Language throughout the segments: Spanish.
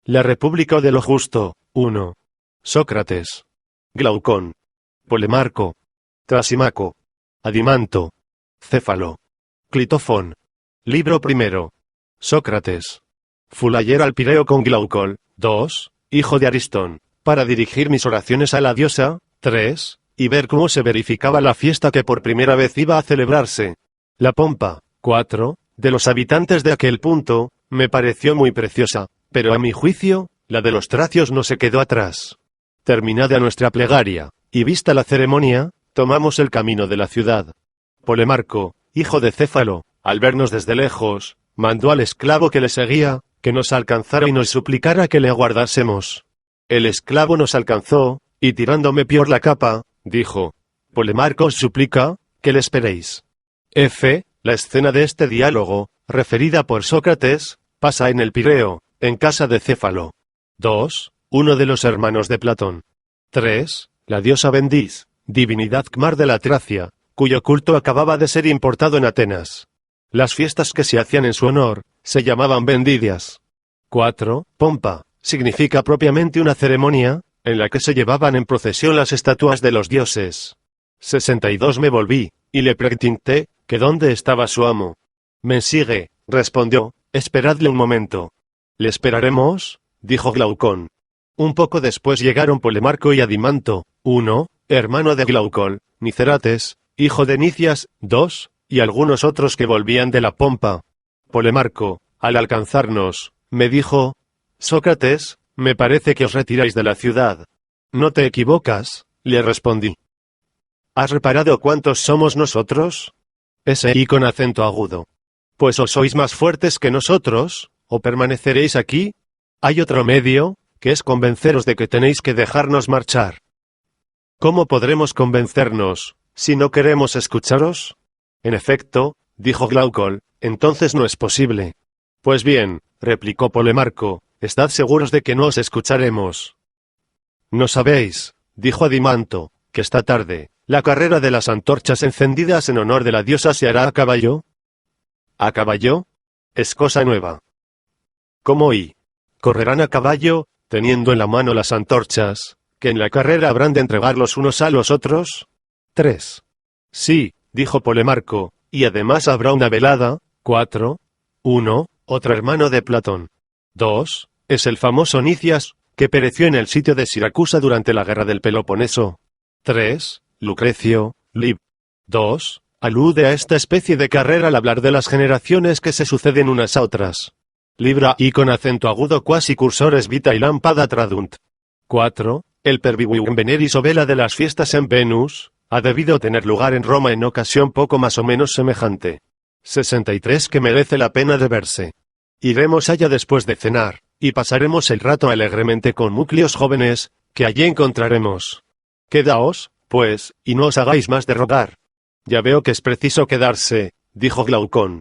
La República de lo Justo, 1. Sócrates. Glaucón. Polemarco. Trasimaco. Adimanto. Céfalo. Clitofón. Libro primero. Sócrates. Fui ayer al Pireo con Glaucón, 2, hijo de Aristón, para dirigir mis oraciones a la diosa, 3, y ver cómo se verificaba la fiesta que por primera vez iba a celebrarse. La pompa, 4, de los habitantes de aquel punto, me pareció muy preciosa, pero a mi juicio, la de los tracios no se quedó atrás. Terminada nuestra plegaria, y vista la ceremonia, tomamos el camino de la ciudad. Polemarco, hijo de Céfalo, al vernos desde lejos, mandó al esclavo que le seguía, que nos alcanzara y nos suplicara que le aguardásemos. El esclavo nos alcanzó, y tirándome por la capa, dijo: Polemarco os suplica, que le esperéis. F. La escena de este diálogo, referida por Sócrates, pasa en el Pireo, en casa de Céfalo. 2. Uno de los hermanos de Platón. 3. La diosa Bendis, divinidad Kmar de la Tracia, cuyo culto acababa de ser importado en Atenas. Las fiestas que se hacían en su honor, se llamaban Vendidias. 4. Pompa, significa propiamente una ceremonia, en la que se llevaban en procesión las estatuas de los dioses. 62 Me volví, y le pregunté, que dónde estaba su amo. Me sigue, respondió, esperadle un momento. ¿Le esperaremos?, dijo Glaucón. Un poco después llegaron Polemarco y Adimanto, 1, hermano de Glaucón, Nicerates, hijo de Nicias, 2, y algunos otros que volvían de la pompa. Polemarco, al alcanzarnos, me dijo: Sócrates, me parece que os retiráis de la ciudad. No te equivocas, le respondí. ¿Has reparado cuántos somos nosotros? Ese con acento agudo. Pues o sois más fuertes que nosotros, o permaneceréis aquí. Hay otro medio, que es convenceros de que tenéis que dejarnos marchar. ¿Cómo podremos convencernos, si no queremos escucharos? En efecto, dijo Glaucón, entonces no es posible. Pues bien, replicó Polemarco, estad seguros de que no os escucharemos. ¿No sabéis, dijo Adimanto, que esta tarde, la carrera de las antorchas encendidas en honor de la diosa se hará a caballo? ¿A caballo? Es cosa nueva. ¿Cómo y? ¿Correrán a caballo, teniendo en la mano las antorchas, que en la carrera habrán de entregar los unos a los otros? 3. Sí, dijo Polemarco, y además habrá una velada. 4. 1. Otro hermano de Platón. 2. Es el famoso Nicias, que pereció en el sitio de Siracusa durante la guerra del Peloponeso. 3. Lucrecio, Lib. 2. Alude a esta especie de carrera al hablar de las generaciones que se suceden unas a otras. Libra y con acento agudo quasi cursores vita y lampada tradunt. 4. El pervivium veneris o vela de las fiestas en Venus, ha debido tener lugar en Roma en ocasión poco más o menos semejante. 63 Que merece la pena de verse. Iremos allá después de cenar, y pasaremos el rato alegremente con núcleos jóvenes, que allí encontraremos. Quedaos, pues, y no os hagáis más de rogar. Ya veo que es preciso quedarse, dijo Glaucón.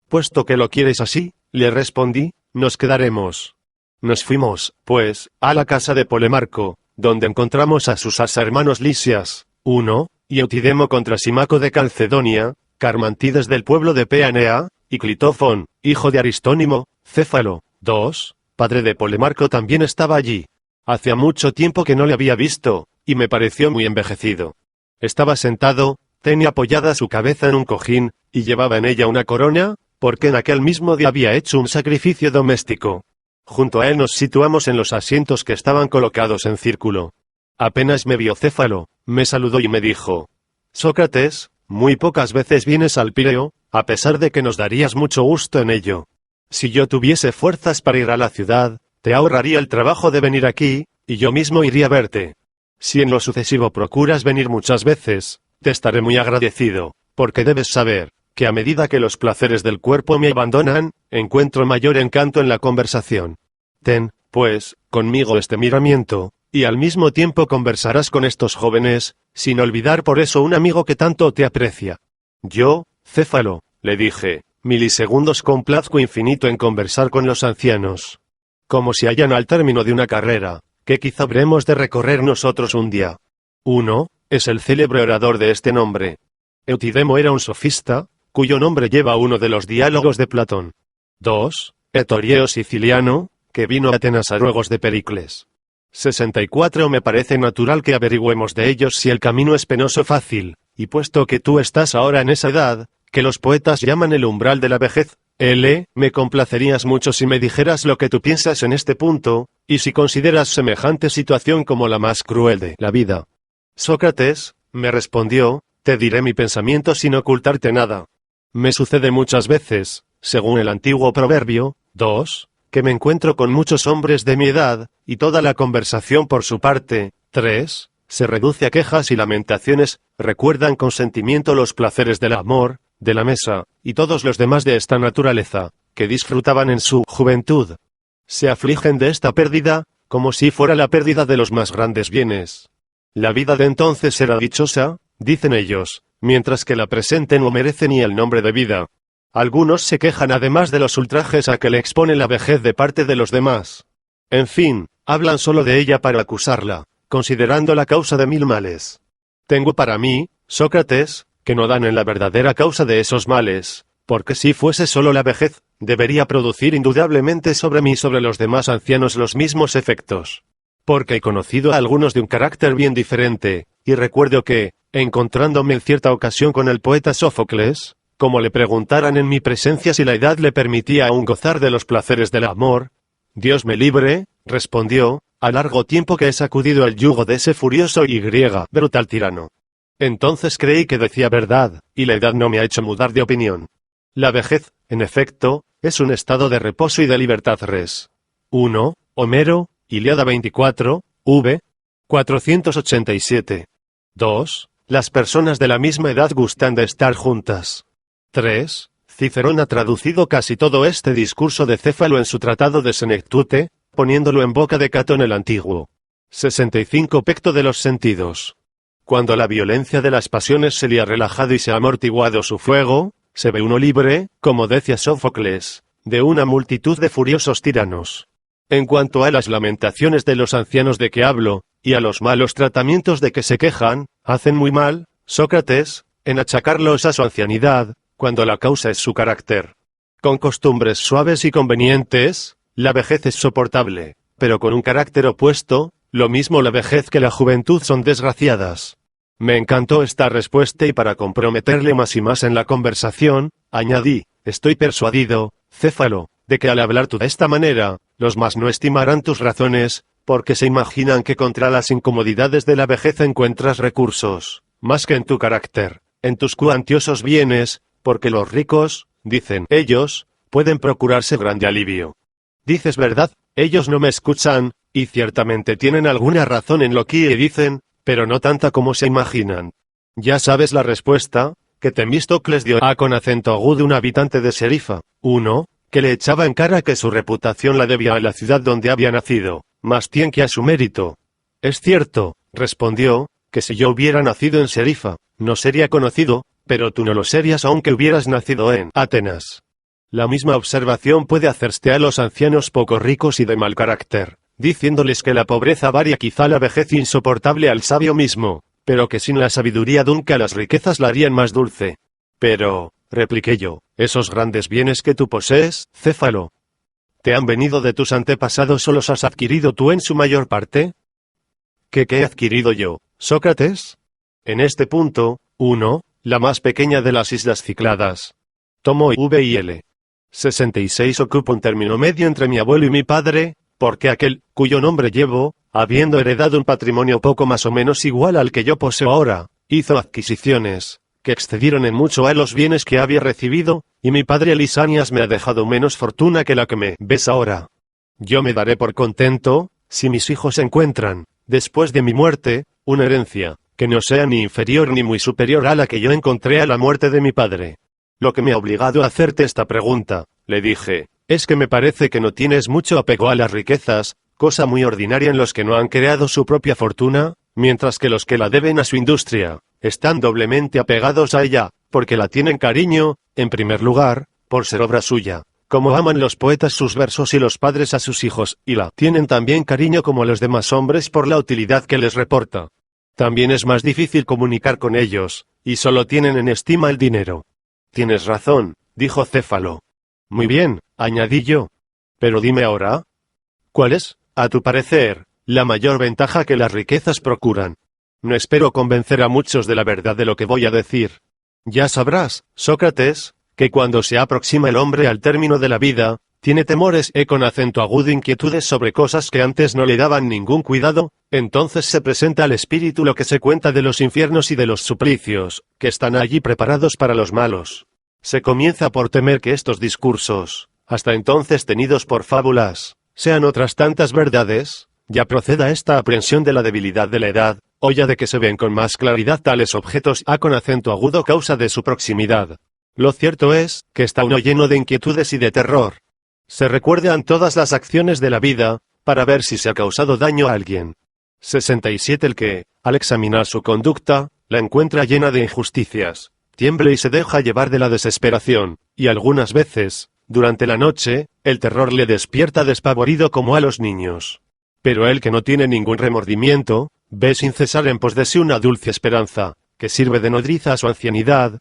Puesto que lo quieres así, le respondí, nos quedaremos. Nos fuimos, pues, a la casa de Polemarco, donde encontramos a sus hermanos Lisias, 1, y Eutidemo contra Simaco de Calcedonia, Carmantides del pueblo de Peanea, y Clitofón, hijo de Aristónimo, Céfalo, 2, padre de Polemarco también estaba allí. Hacía mucho tiempo que no le había visto, y me pareció muy envejecido. Estaba sentado, tenía apoyada su cabeza en un cojín, y llevaba en ella una corona, porque en aquel mismo día había hecho un sacrificio doméstico. Junto a él nos situamos en los asientos que estaban colocados en círculo. Apenas me vio Céfalo, me saludó y me dijo: Sócrates, muy pocas veces vienes al Pireo, a pesar de que nos darías mucho gusto en ello. Si yo tuviese fuerzas para ir a la ciudad, te ahorraría el trabajo de venir aquí, y yo mismo iría a verte. Si en lo sucesivo procuras venir muchas veces, te estaré muy agradecido, porque debes saber, que a medida que los placeres del cuerpo me abandonan, encuentro mayor encanto en la conversación. Ten, pues, conmigo este miramiento, y al mismo tiempo conversarás con estos jóvenes, sin olvidar por eso un amigo que tanto te aprecia. Yo, Céfalo, le dije, milisegundos complazco infinito en conversar con los ancianos. Como si hallan al término de una carrera, que quizá habremos de recorrer nosotros un día. 1. Es el célebre orador de este nombre. Eutidemo era un sofista, cuyo nombre lleva uno de los diálogos de Platón. 2. Etorieo siciliano, que vino a Atenas a ruegos de Pericles. 64 Me parece natural que averigüemos de ellos si el camino es penoso o fácil, y puesto que tú estás ahora en esa edad, que los poetas llaman el umbral de la vejez, me complacerías mucho si me dijeras lo que tú piensas en este punto, y si consideras semejante situación como la más cruel de la vida. Sócrates, me respondió, te diré mi pensamiento sin ocultarte nada. Me sucede muchas veces, según el antiguo proverbio, 2, que me encuentro con muchos hombres de mi edad, y toda la conversación por su parte, 3, se reduce a quejas y lamentaciones, recuerdan con sentimiento los placeres del amor, de la mesa, y todos los demás de esta naturaleza, que disfrutaban en su juventud. Se afligen de esta pérdida, como si fuera la pérdida de los más grandes bienes. La vida de entonces será dichosa, dicen ellos, mientras que la presente no merece ni el nombre de vida. Algunos se quejan además de los ultrajes a que le expone la vejez de parte de los demás. En fin, hablan solo de ella para acusarla, considerando la causa de mil males. Tengo para mí, Sócrates, que no dan en la verdadera causa de esos males, porque si fuese solo la vejez, debería producir indudablemente sobre mí y sobre los demás ancianos los mismos efectos. Porque he conocido a algunos de un carácter bien diferente, y recuerdo que, encontrándome en cierta ocasión con el poeta Sófocles, como le preguntaran en mi presencia si la edad le permitía aún gozar de los placeres del amor, Dios me libre, respondió, a largo tiempo que he sacudido el yugo de ese furioso y brutal tirano. Entonces creí que decía verdad, y la edad no me ha hecho mudar de opinión. La vejez, en efecto, es un estado de reposo y de libertad. Res. 1. Homero, Ilíada 24, v. 487. 2. Las personas de la misma edad gustan de estar juntas. 3. Cicerón ha traducido casi todo este discurso de Céfalo en su tratado de Senectute, poniéndolo en boca de Catón el Antiguo. 65 Pecto de los sentidos. Cuando la violencia de las pasiones se le ha relajado y se ha amortiguado su fuego, se ve uno libre, como decía Sófocles, de una multitud de furiosos tiranos. En cuanto a las lamentaciones de los ancianos de que hablo, y a los malos tratamientos de que se quejan, hacen muy mal, Sócrates, en achacarlos a su ancianidad, cuando la causa es su carácter. Con costumbres suaves y convenientes, la vejez es soportable, pero con un carácter opuesto, lo mismo la vejez que la juventud son desgraciadas. Me encantó esta respuesta y para comprometerle más y más en la conversación, añadí, estoy persuadido, Céfalo, de que al hablar tú de esta manera, los más no estimarán tus razones, porque se imaginan que contra las incomodidades de la vejez encuentras recursos, más que en tu carácter, en tus cuantiosos bienes, porque los ricos, dicen ellos, pueden procurarse grande alivio. Dices verdad, ellos no me escuchan, y ciertamente tienen alguna razón en lo que dicen, pero no tanta como se imaginan. Ya sabes la respuesta, que Temístocles dio a con acento agudo un habitante de Serifa, 1, que le echaba en cara que su reputación la debía a la ciudad donde había nacido, más bien que a su mérito. Es cierto, respondió, que si yo hubiera nacido en Serifa, no sería conocido, pero tú no lo serías aunque hubieras nacido en Atenas. La misma observación puede hacerse a los ancianos poco ricos y de mal carácter, diciéndoles que la pobreza varia quizá la vejez insoportable al sabio mismo, pero que sin la sabiduría nunca las riquezas la harían más dulce. Pero, repliqué yo, esos grandes bienes que tú posees, Céfalo, ¿te han venido de tus antepasados o los has adquirido tú en su mayor parte? ¿Qué he adquirido yo, Sócrates? En este punto, 1, la más pequeña de las islas Cicladas. Tomo V y L. 66 ocupa un término medio entre mi abuelo y mi padre, porque aquel, cuyo nombre llevo, habiendo heredado un patrimonio poco más o menos igual al que yo poseo ahora, hizo adquisiciones, que excedieron en mucho a los bienes que había recibido, y mi padre Lisanias me ha dejado menos fortuna que la que me ves ahora. Yo me daré por contento, si mis hijos encuentran, después de mi muerte, una herencia, que no sea ni inferior ni muy superior a la que yo encontré a la muerte de mi padre. Lo que me ha obligado a hacerte esta pregunta, le dije, es que me parece que no tienes mucho apego a las riquezas, cosa muy ordinaria en los que no han creado su propia fortuna, mientras que los que la deben a su industria, están doblemente apegados a ella, porque la tienen cariño, en primer lugar, por ser obra suya, como aman los poetas sus versos y los padres a sus hijos, y la tienen también cariño como los demás hombres por la utilidad que les reporta. También es más difícil comunicar con ellos, y solo tienen en estima el dinero. Tienes razón, dijo Céfalo. Muy bien, añadí yo. Pero dime ahora, ¿Cuál es, a tu parecer, la mayor ventaja que las riquezas procuran? No espero convencer a muchos de la verdad de lo que voy a decir. Ya sabrás, Sócrates, que cuando se aproxima el hombre al término de la vida, tiene temores y con acento agudo inquietudes sobre cosas que antes no le daban ningún cuidado, entonces se presenta al espíritu lo que se cuenta de los infiernos y de los suplicios, que están allí preparados para los malos. Se comienza por temer que estos discursos, hasta entonces tenidos por fábulas, sean otras tantas verdades, ya proceda esta aprensión de la debilidad de la edad, o ya de que se ven con más claridad tales objetos a con acento agudo causa de su proximidad. Lo cierto es, que está uno lleno de inquietudes y de terror. Se recuerdan todas las acciones de la vida, para ver si se ha causado daño a alguien. 67 El que, al examinar su conducta, la encuentra llena de injusticias, tiembla y se deja llevar de la desesperación, y algunas veces, durante la noche, el terror le despierta despavorido como a los niños. Pero el que no tiene ningún remordimiento, ve sin cesar en pos de sí una dulce esperanza, que sirve de nodriza a su ancianidad,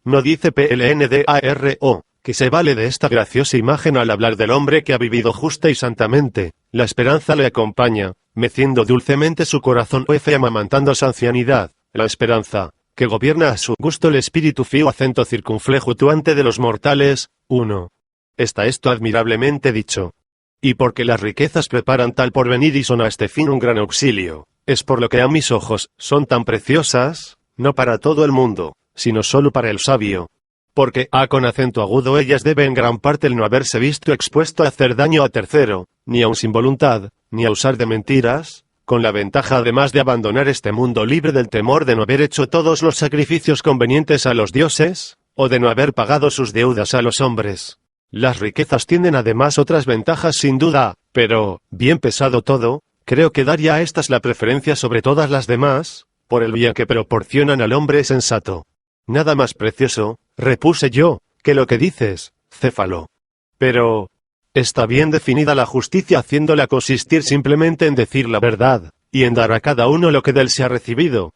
no dice PLNDARO, que se vale de esta graciosa imagen al hablar del hombre que ha vivido justa y santamente, la esperanza le acompaña, meciendo dulcemente su corazón y amamantando su ancianidad, la esperanza, que gobierna a su gusto el espíritu fío acento circunflejutuante de los mortales. 1. Está esto admirablemente dicho. Y porque las riquezas preparan tal porvenir y son a este fin un gran auxilio, es por lo que a mis ojos son tan preciosas, no para todo el mundo, sino solo para el sabio. Porque con acento agudo ellas deben en gran parte el no haberse visto expuesto a hacer daño a tercero, ni aun sin voluntad, ni a usar de mentiras, con la ventaja además de abandonar este mundo libre del temor de no haber hecho todos los sacrificios convenientes a los dioses, o de no haber pagado sus deudas a los hombres. Las riquezas tienen además otras ventajas sin duda, pero, bien pesado todo, creo que daría a estas la preferencia sobre todas las demás, por el bien que proporcionan al hombre sensato. Nada más precioso, repuse yo, que lo que dices, Céfalo. Pero, está bien definida la justicia haciéndola consistir simplemente en decir la verdad, y en dar a cada uno lo que de él se ha recibido.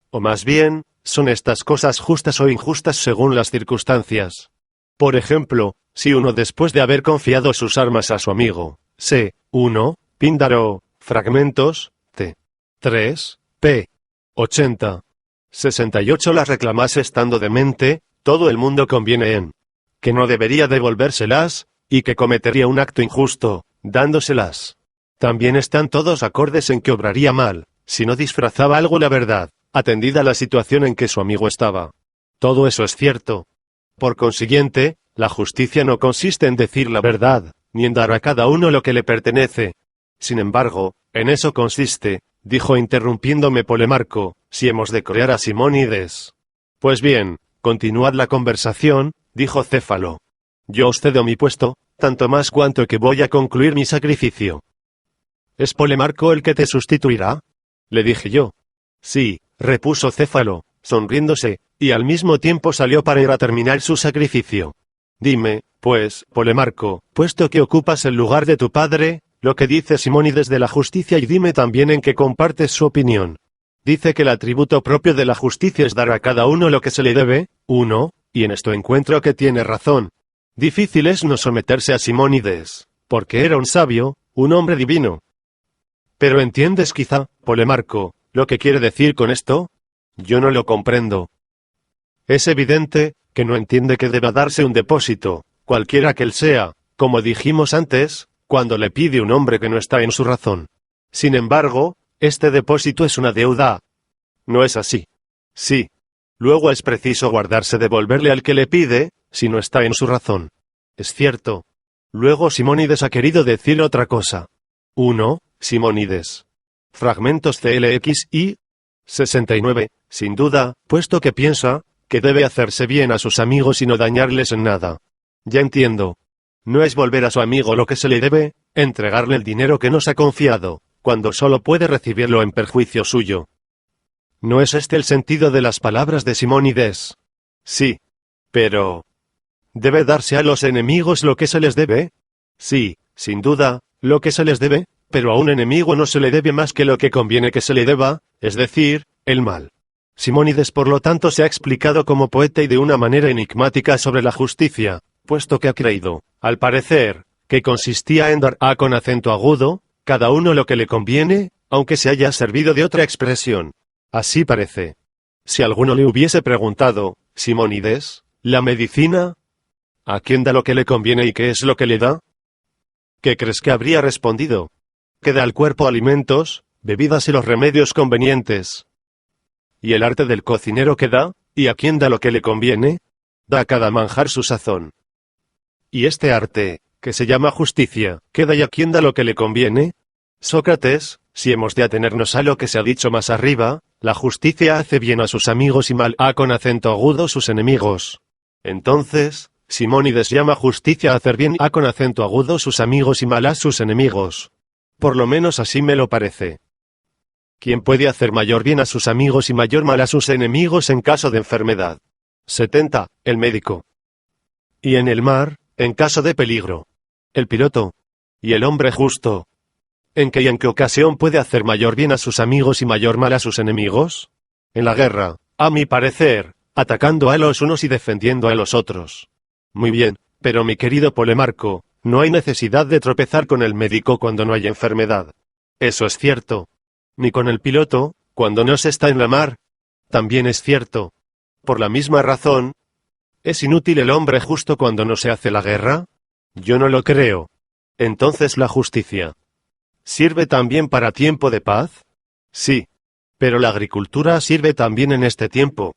O más bien, son estas cosas justas o injustas según las circunstancias. Por ejemplo, si uno después de haber confiado sus armas a su amigo, C1, Píndaro, fragmentos, T3, p. 80. 68 las reclamase estando demente, todo el mundo conviene en que no debería devolvérselas, y que cometería un acto injusto, dándoselas. También están todos acordes en que obraría mal, si no disfrazaba algo la verdad, atendida la situación en que su amigo estaba. Todo eso es cierto. Por consiguiente, la justicia no consiste en decir la verdad, ni en dar a cada uno lo que le pertenece. Sin embargo, en eso consiste, dijo interrumpiéndome Polemarco, si hemos de crear a Simónides. Pues bien, continuad la conversación, dijo Céfalo. Yo os cedo mi puesto, tanto más cuanto que voy a concluir mi sacrificio. ¿Es Polemarco el que te sustituirá? Le dije yo. Sí, repuso Céfalo, sonriéndose, y al mismo tiempo salió para ir a terminar su sacrificio. Dime, pues, Polemarco, puesto que ocupas el lugar de tu padre, lo que dice Simónides de la justicia y dime también en qué compartes su opinión. Dice que el atributo propio de la justicia es dar a cada uno lo que se le debe, 1, y en esto encuentro que tiene razón. Difícil es no someterse a Simónides, porque era un sabio, un hombre divino. Pero ¿entiendes quizá, Polemarco, lo que quiere decir con esto? Yo no lo comprendo. Es evidente, que no entiende que deba darse un depósito, cualquiera que él sea, como dijimos antes, cuando le pide un hombre que no está en su razón. Sin embargo, este depósito es una deuda. ¿No es así? Sí. Luego es preciso guardarse devolverle al que le pide, si no está en su razón. Es cierto. Luego Simónides ha querido decir otra cosa. 1. Simónides. Fragmentos CLX y 69. Sin duda, puesto que piensa, que debe hacerse bien a sus amigos y no dañarles en nada. Ya entiendo. No es volver a su amigo lo que se le debe, entregarle el dinero que nos ha confiado, cuando solo puede recibirlo en perjuicio suyo. ¿No es este el sentido de las palabras de Simónides? Sí. Pero, ¿debe darse a los enemigos lo que se les debe? Sí, sin duda, lo que se les debe, pero a un enemigo no se le debe más que lo que conviene que se le deba, es decir, el mal. Simónides por lo tanto se ha explicado como poeta y de una manera enigmática sobre la justicia, puesto que ha creído, al parecer, que consistía en dar a con acento agudo, cada uno lo que le conviene, aunque se haya servido de otra expresión. Así parece. Si alguno le hubiese preguntado, Simónides, ¿la medicina? ¿A quién da lo que le conviene y qué es lo que le da? ¿Qué crees que habría respondido? Que da al cuerpo alimentos, bebidas y los remedios convenientes. ¿Y el arte del cocinero qué da? ¿Y a quién da lo que le conviene? Da a cada manjar su sazón. ¿Y este arte, que se llama justicia, qué da y a quién da lo que le conviene? Sócrates, si hemos de atenernos a lo que se ha dicho más arriba, la justicia hace bien a sus amigos y mal a con acento agudo sus enemigos. Entonces, Simónides llama justicia a hacer bien a con acento agudo sus amigos y mal a sus enemigos. Por lo menos así me lo parece. ¿Quién puede hacer mayor bien a sus amigos y mayor mal a sus enemigos en caso de enfermedad? 70. El médico. Y en el mar, en caso de peligro. El piloto. Y el hombre justo. ¿En qué y en qué ocasión puede hacer mayor bien a sus amigos y mayor mal a sus enemigos? En la guerra, a mi parecer, atacando a los unos y defendiendo a los otros. Muy bien, pero mi querido Polemarco, no hay necesidad de tropezar con el médico cuando no hay enfermedad. Eso es cierto. Ni con el piloto, cuando no se está en la mar. También es cierto. Por la misma razón, ¿es inútil el hombre justo cuando no se hace la guerra? Yo no lo creo. Entonces la justicia ¿sirve también para tiempo de paz? Sí. Pero la agricultura sirve también en este tiempo.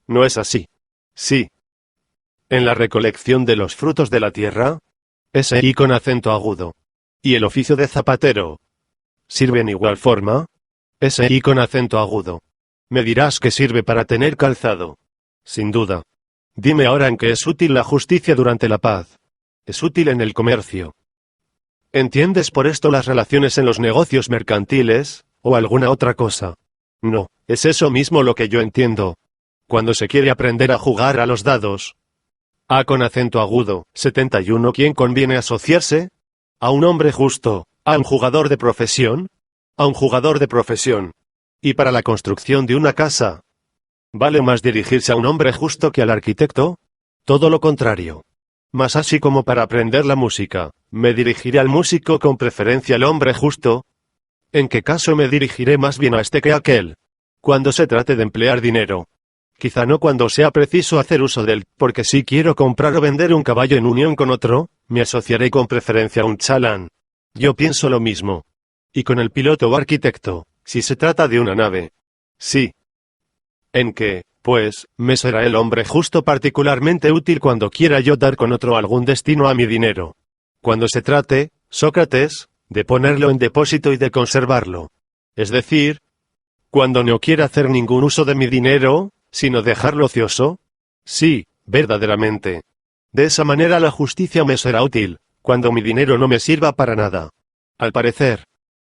¿No es así? Sí. En la recolección de los frutos de la tierra, ese y con acento agudo. ¿Y el oficio de zapatero? ¿Sirve en igual forma? Ese y con acento agudo. Me dirás que sirve para tener calzado. Sin duda. Dime ahora en qué es útil la justicia durante la paz. Es útil en el comercio. ¿Entiendes por esto las relaciones en los negocios mercantiles, o alguna otra cosa? No, es eso mismo lo que yo entiendo. Cuando se quiere aprender a jugar a los dados. A con acento agudo, 71. ¿Quién conviene asociarse? ¿A un hombre justo? ¿A un jugador de profesión? A un jugador de profesión. ¿Y para la construcción de una casa? ¿Vale más dirigirse a un hombre justo que al arquitecto? Todo lo contrario. Mas así como para aprender la música, me dirigiré al músico con preferencia al hombre justo. ¿En qué caso me dirigiré más bien a este que a aquel? Cuando se trate de emplear dinero. Quizá no cuando sea preciso hacer uso de él, porque si quiero comprar o vender un caballo en unión con otro, me asociaré con preferencia a un chalán. Yo pienso lo mismo. Y con el piloto o arquitecto, si se trata de una nave. Sí. ¿En qué, pues, me será el hombre justo particularmente útil cuando quiera yo dar con otro algún destino a mi dinero? Cuando se trate, Sócrates, de ponerlo en depósito y de conservarlo. Es decir, cuando no quiera hacer ningún uso de mi dinero, sino dejarlo ocioso. Sí, verdaderamente. De esa manera la justicia me será útil, cuando mi dinero no me sirva para nada. Al parecer.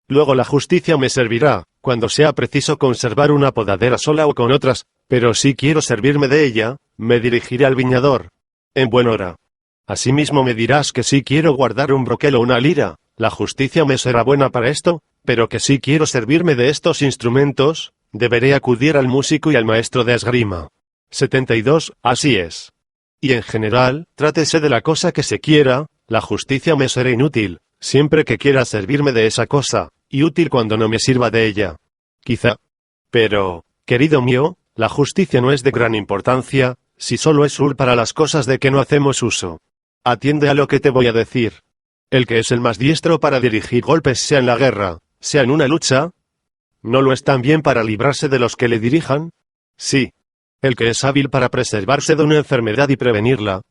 Luego la justicia me servirá, cuando sea preciso conservar una podadera sola o con otras, pero si quiero servirme de ella, me dirigiré al viñador. En buen hora. Asimismo me dirás que si quiero guardar un broquel o una lira, la justicia me será buena para esto, pero que si quiero servirme de estos instrumentos, deberé acudir al músico y al maestro de esgrima. 72. Así es. Y en general, trátese de la cosa que se quiera, la justicia me será inútil, siempre que quiera servirme de esa cosa, y útil cuando no me sirva de ella. Quizá. Pero, querido mío, la justicia no es de gran importancia, si solo es útil para las cosas de que no hacemos uso. Atiende a lo que te voy a decir. El que es el más diestro para dirigir golpes sea en la guerra, sea en una lucha, ¿no lo es también para librarse de los que le dirijan? Sí. El que es hábil para preservarse de una enfermedad y prevenirla,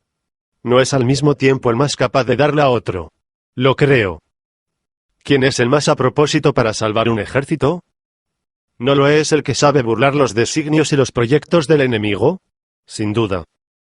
¿no es al mismo tiempo el más capaz de darla a otro? Lo creo. ¿Quién es el más a propósito para salvar un ejército? ¿No lo es el que sabe burlar los designios y los proyectos del enemigo? Sin duda.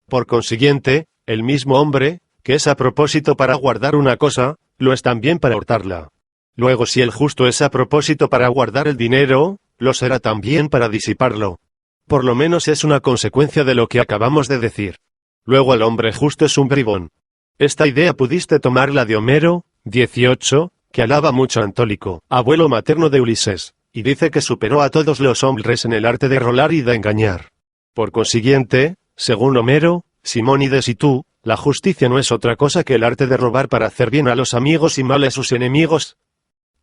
Por consiguiente, el mismo hombre, que es a propósito para guardar una cosa, lo es también para hurtarla. Luego si el justo es a propósito para guardar el dinero, lo será también para disiparlo. Por lo menos es una consecuencia de lo que acabamos de decir. Luego el hombre justo es un bribón. Esta idea pudiste tomarla de Homero, 18, que alaba mucho a Antólico, abuelo materno de Ulises, y dice que superó a todos los hombres en el arte de rolar y de engañar. Por consiguiente, según Homero, Simónides y tú, La justicia no es otra cosa que el arte de robar para hacer bien a los amigos y mal a sus enemigos.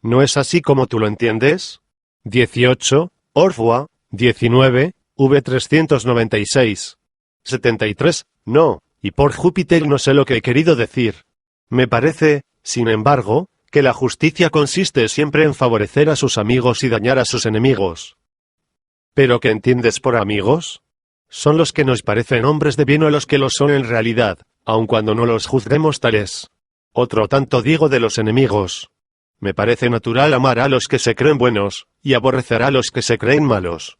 ¿No es así como tú lo entiendes? 18, Orfua, 19, v 396. 73, no, y por Júpiter no sé lo que he querido decir. Me parece, sin embargo, que la justicia consiste siempre en favorecer a sus amigos y dañar a sus enemigos. ¿Pero qué entiendes por amigos? Son los que nos parecen hombres de bien o los que lo son en realidad, aun cuando no los juzguemos tales. Otro tanto digo de los enemigos. Me parece natural amar a los que se creen buenos, y aborrecer a los que se creen malos.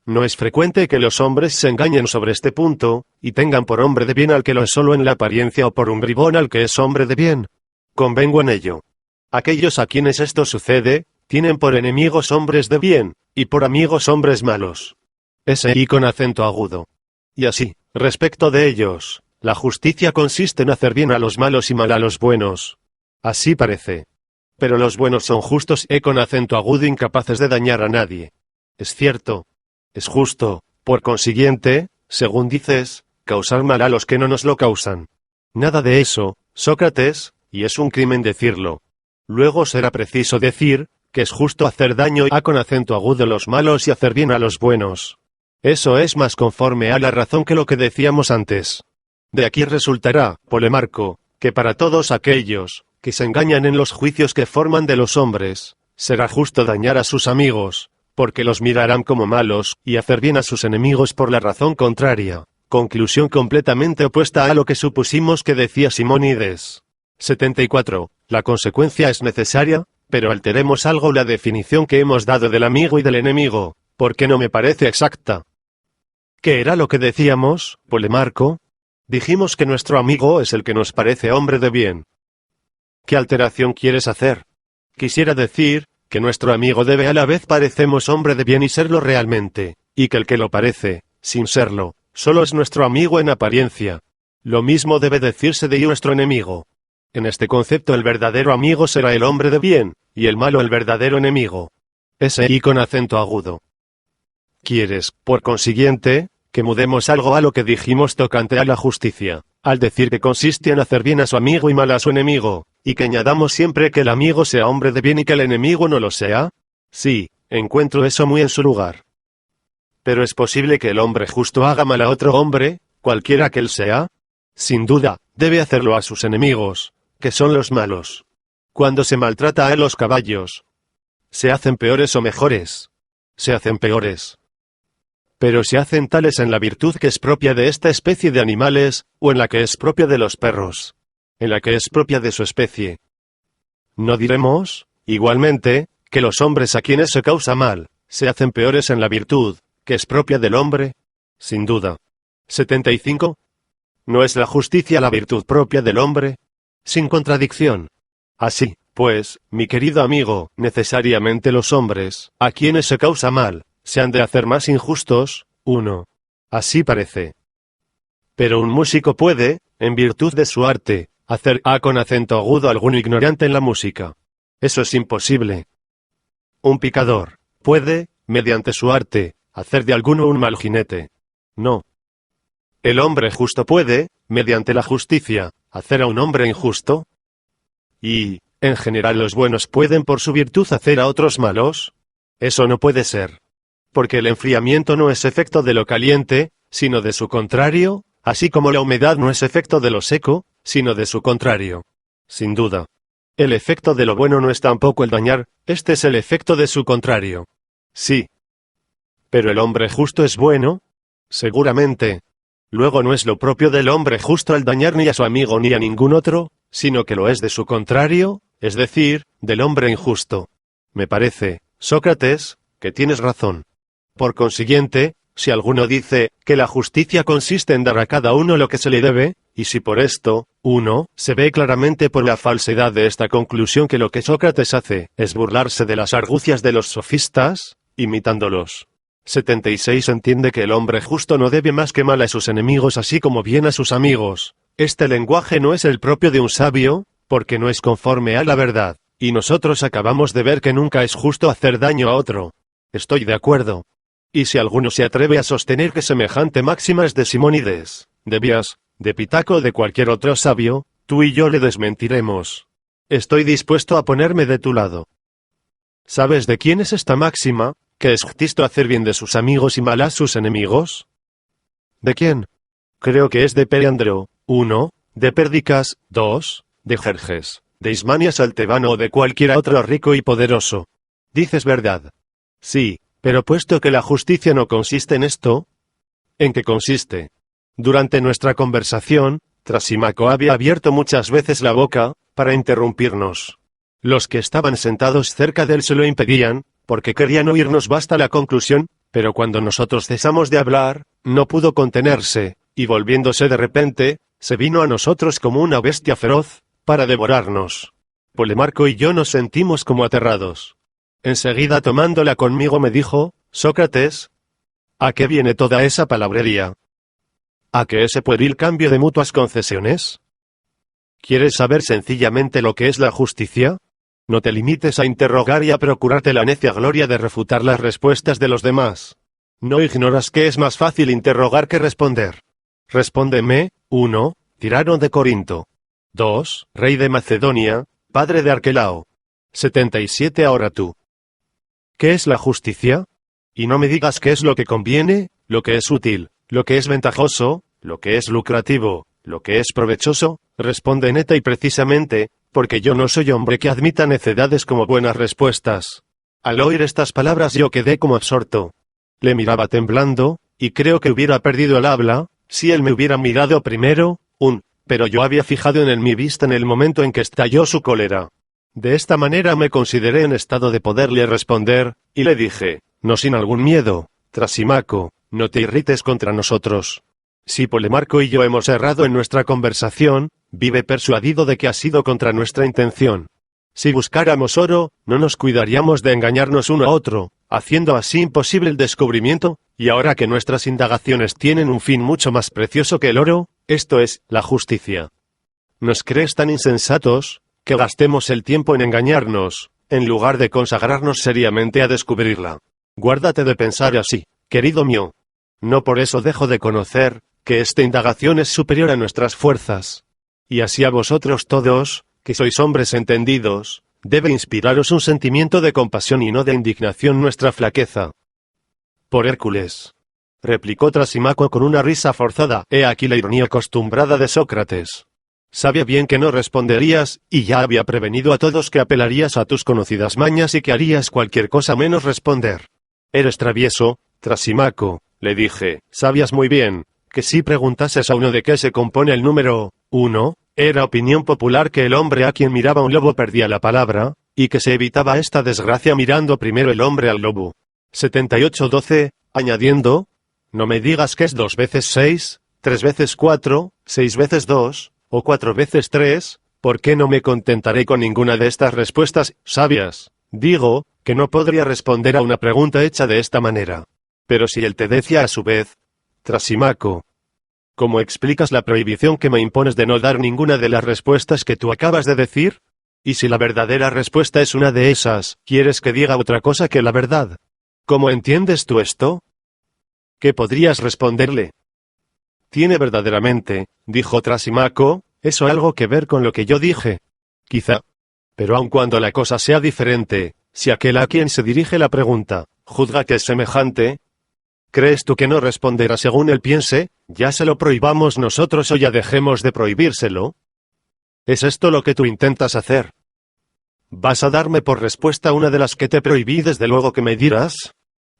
No es frecuente que los hombres se engañen sobre este punto, y tengan por hombre de bien al que lo es solo en la apariencia o por un bribón al que es hombre de bien. Convengo en ello. Aquellos a quienes esto sucede, tienen por enemigos hombres de bien, y por amigos hombres malos. Ese y con acento agudo. Y así, respecto de ellos, la justicia consiste en hacer bien a los malos y mal a los buenos. Así parece. Pero los buenos son justos y con acento agudo incapaces de dañar a nadie. Es cierto. Es justo, por consiguiente, según dices, causar mal a los que no nos lo causan. Nada de eso, Sócrates, y es un crimen decirlo. Luego será preciso decir, que es justo hacer daño a con acento agudo a los malos y hacer bien a los buenos. Eso es más conforme a la razón que lo que decíamos antes. De aquí resultará, Polemarco, que para todos aquellos, que se engañan en los juicios que forman de los hombres, será justo dañar a sus amigos, porque los mirarán como malos, y hacer bien a sus enemigos por la razón contraria. Conclusión completamente opuesta a lo que supusimos que decía Simónides. 74. La consecuencia es necesaria, pero alteremos algo la definición que hemos dado del amigo y del enemigo, porque no me parece exacta. ¿Qué era lo que decíamos, Polemarco? Dijimos que nuestro amigo es el que nos parece hombre de bien. ¿Qué alteración quieres hacer? Quisiera decir, que nuestro amigo debe a la vez parecemos hombre de bien y serlo realmente, y que el que lo parece, sin serlo, solo es nuestro amigo en apariencia. Lo mismo debe decirse de nuestro enemigo. En este concepto el verdadero amigo será el hombre de bien, y el malo el verdadero enemigo. Ese y con acento agudo. ¿Quieres, por consiguiente, que mudemos algo a lo que dijimos tocante a la justicia, al decir que consiste en hacer bien a su amigo y mal a su enemigo, y que añadamos siempre que el amigo sea hombre de bien y que el enemigo no lo sea? Sí, encuentro eso muy en su lugar. ¿Pero es posible que el hombre justo haga mal a otro hombre, cualquiera que él sea? Sin duda, debe hacerlo a sus enemigos, que son los malos. Cuando se maltrata a los caballos, ¿se hacen peores o mejores? Se hacen peores. Pero se hacen tales en la virtud que es propia de esta especie de animales, o en la que es propia de los perros, en la que es propia de su especie. ¿No diremos, igualmente, que los hombres a quienes se causa mal, se hacen peores en la virtud, que es propia del hombre? Sin duda. 75. ¿No es la justicia la virtud propia del hombre? Sin contradicción. Así, pues, mi querido amigo, necesariamente los hombres, a quienes se causa mal, se han de hacer más injustos. 1. Así parece. Pero un músico puede, en virtud de su arte, hacer a con acento agudo a alguno ignorante en la música. Eso es imposible. Un picador puede, mediante su arte, hacer de alguno un mal jinete. No. El hombre justo puede, mediante la justicia, hacer a un hombre injusto. Y, en general los buenos pueden por su virtud hacer a otros malos. Eso no puede ser. Porque el enfriamiento no es efecto de lo caliente, sino de su contrario, así como la humedad no es efecto de lo seco, sino de su contrario. Sin duda. El efecto de lo bueno no es tampoco el dañar, este es el efecto de su contrario. Sí. ¿Pero el hombre justo es bueno? Seguramente. Luego no es lo propio del hombre justo el dañar ni a su amigo ni a ningún otro, sino que lo es de su contrario, es decir, del hombre injusto. Me parece, Sócrates, que tienes razón. Por consiguiente, si alguno dice que la justicia consiste en dar a cada uno lo que se le debe, y si por esto, 1, se ve claramente por la falsedad de esta conclusión que lo que Sócrates hace es burlarse de las argucias de los sofistas, imitándolos. 76 entiende que el hombre justo no debe más que mal a sus enemigos así como bien a sus amigos. Este lenguaje no es el propio de un sabio, porque no es conforme a la verdad, y nosotros acabamos de ver que nunca es justo hacer daño a otro. Estoy de acuerdo. Y si alguno se atreve a sostener que semejante máxima es de Simónides, de Bias, de Pitágoras o de cualquier otro sabio, tú y yo le desmentiremos. Estoy dispuesto a ponerme de tu lado. ¿Sabes de quién es esta máxima, que es justo hacer bien de sus amigos y mal a sus enemigos? ¿De quién? Creo que es de Periandro, 1, de Pérdicas, 2, de Jerjes, de Ismanias al Tebano o de cualquier otro rico y poderoso. Dices verdad. Sí, pero puesto que la justicia no consiste en esto, ¿en qué consiste? Durante nuestra conversación, Trasímaco había abierto muchas veces la boca, para interrumpirnos. Los que estaban sentados cerca de él se lo impedían, porque querían oírnos hasta la conclusión, pero cuando nosotros cesamos de hablar, no pudo contenerse, y volviéndose de repente, se vino a nosotros como una bestia feroz, para devorarnos. Polemarco y yo nos sentimos como aterrados. Enseguida tomándola conmigo me dijo, Sócrates, ¿a qué viene toda esa palabrería? ¿A qué ese pueril cambio de mutuas concesiones? ¿Quieres saber sencillamente lo que es la justicia? No te limites a interrogar y a procurarte la necia gloria de refutar las respuestas de los demás. No ignoras que es más fácil interrogar que responder. Respóndeme, 1, tirano de Corinto. 2, rey de Macedonia, padre de Arquelao. 77 ahora tú. ¿Qué es la justicia? Y no me digas qué es lo que conviene, lo que es útil, lo que es ventajoso, lo que es lucrativo, lo que es provechoso. Responde neta y precisamente, porque yo no soy hombre que admita necedades como buenas respuestas. Al oír estas palabras yo quedé como absorto. Le miraba temblando, y creo que hubiera perdido el habla, si él me hubiera mirado primero, pero yo había fijado en él mi vista en el momento en que estalló su cólera. De esta manera me consideré en estado de poderle responder, y le dije, no sin algún miedo, Trasímaco, no te irrites contra nosotros. Si Polemarco y yo hemos errado en nuestra conversación, vive persuadido de que ha sido contra nuestra intención. Si buscáramos oro, no nos cuidaríamos de engañarnos uno a otro, haciendo así imposible el descubrimiento, y ahora que nuestras indagaciones tienen un fin mucho más precioso que el oro, esto es, la justicia. ¿Nos crees tan insensatos, que gastemos el tiempo en engañarnos, en lugar de consagrarnos seriamente a descubrirla? Guárdate de pensar así, querido mío. No por eso dejo de conocer, que esta indagación es superior a nuestras fuerzas. Y así a vosotros todos, que sois hombres entendidos, debe inspiraros un sentimiento de compasión y no de indignación nuestra flaqueza. Por Hércules, replicó Trasímaco con una risa forzada, he aquí la ironía acostumbrada de Sócrates. Sabía bien que no responderías, y ya había prevenido a todos que apelarías a tus conocidas mañas y que harías cualquier cosa menos responder. Eres travieso, Trasímaco, le dije, sabías muy bien, que si preguntases a uno de qué se compone el número 1, era opinión popular que el hombre a quien miraba un lobo perdía la palabra, y que se evitaba esta desgracia mirando primero el hombre al lobo. 78-12, añadiendo, no me digas que es 2 veces 6, 3 veces 4, 6 veces 2, o 4 veces 3, ¿por qué no me contentaré con ninguna de estas respuestas sabias? Digo, que no podría responder a una pregunta hecha de esta manera. Pero si él te decía a su vez, Trasímaco, ¿cómo explicas la prohibición que me impones de no dar ninguna de las respuestas que tú acabas de decir? Y si la verdadera respuesta es una de esas, ¿quieres que diga otra cosa que la verdad? ¿Cómo entiendes tú esto? ¿Qué podrías responderle? ¿Tiene verdaderamente, dijo Trasímaco, eso algo que ver con lo que yo dije? Quizá. Pero aun cuando la cosa sea diferente, si aquel a quien se dirige la pregunta, juzga que es semejante, ¿crees tú que no responderá según él piense, ya se lo prohibamos nosotros o ya dejemos de prohibírselo? ¿Es esto lo que tú intentas hacer? ¿Vas a darme por respuesta una de las que te prohibí desde luego que me dirás?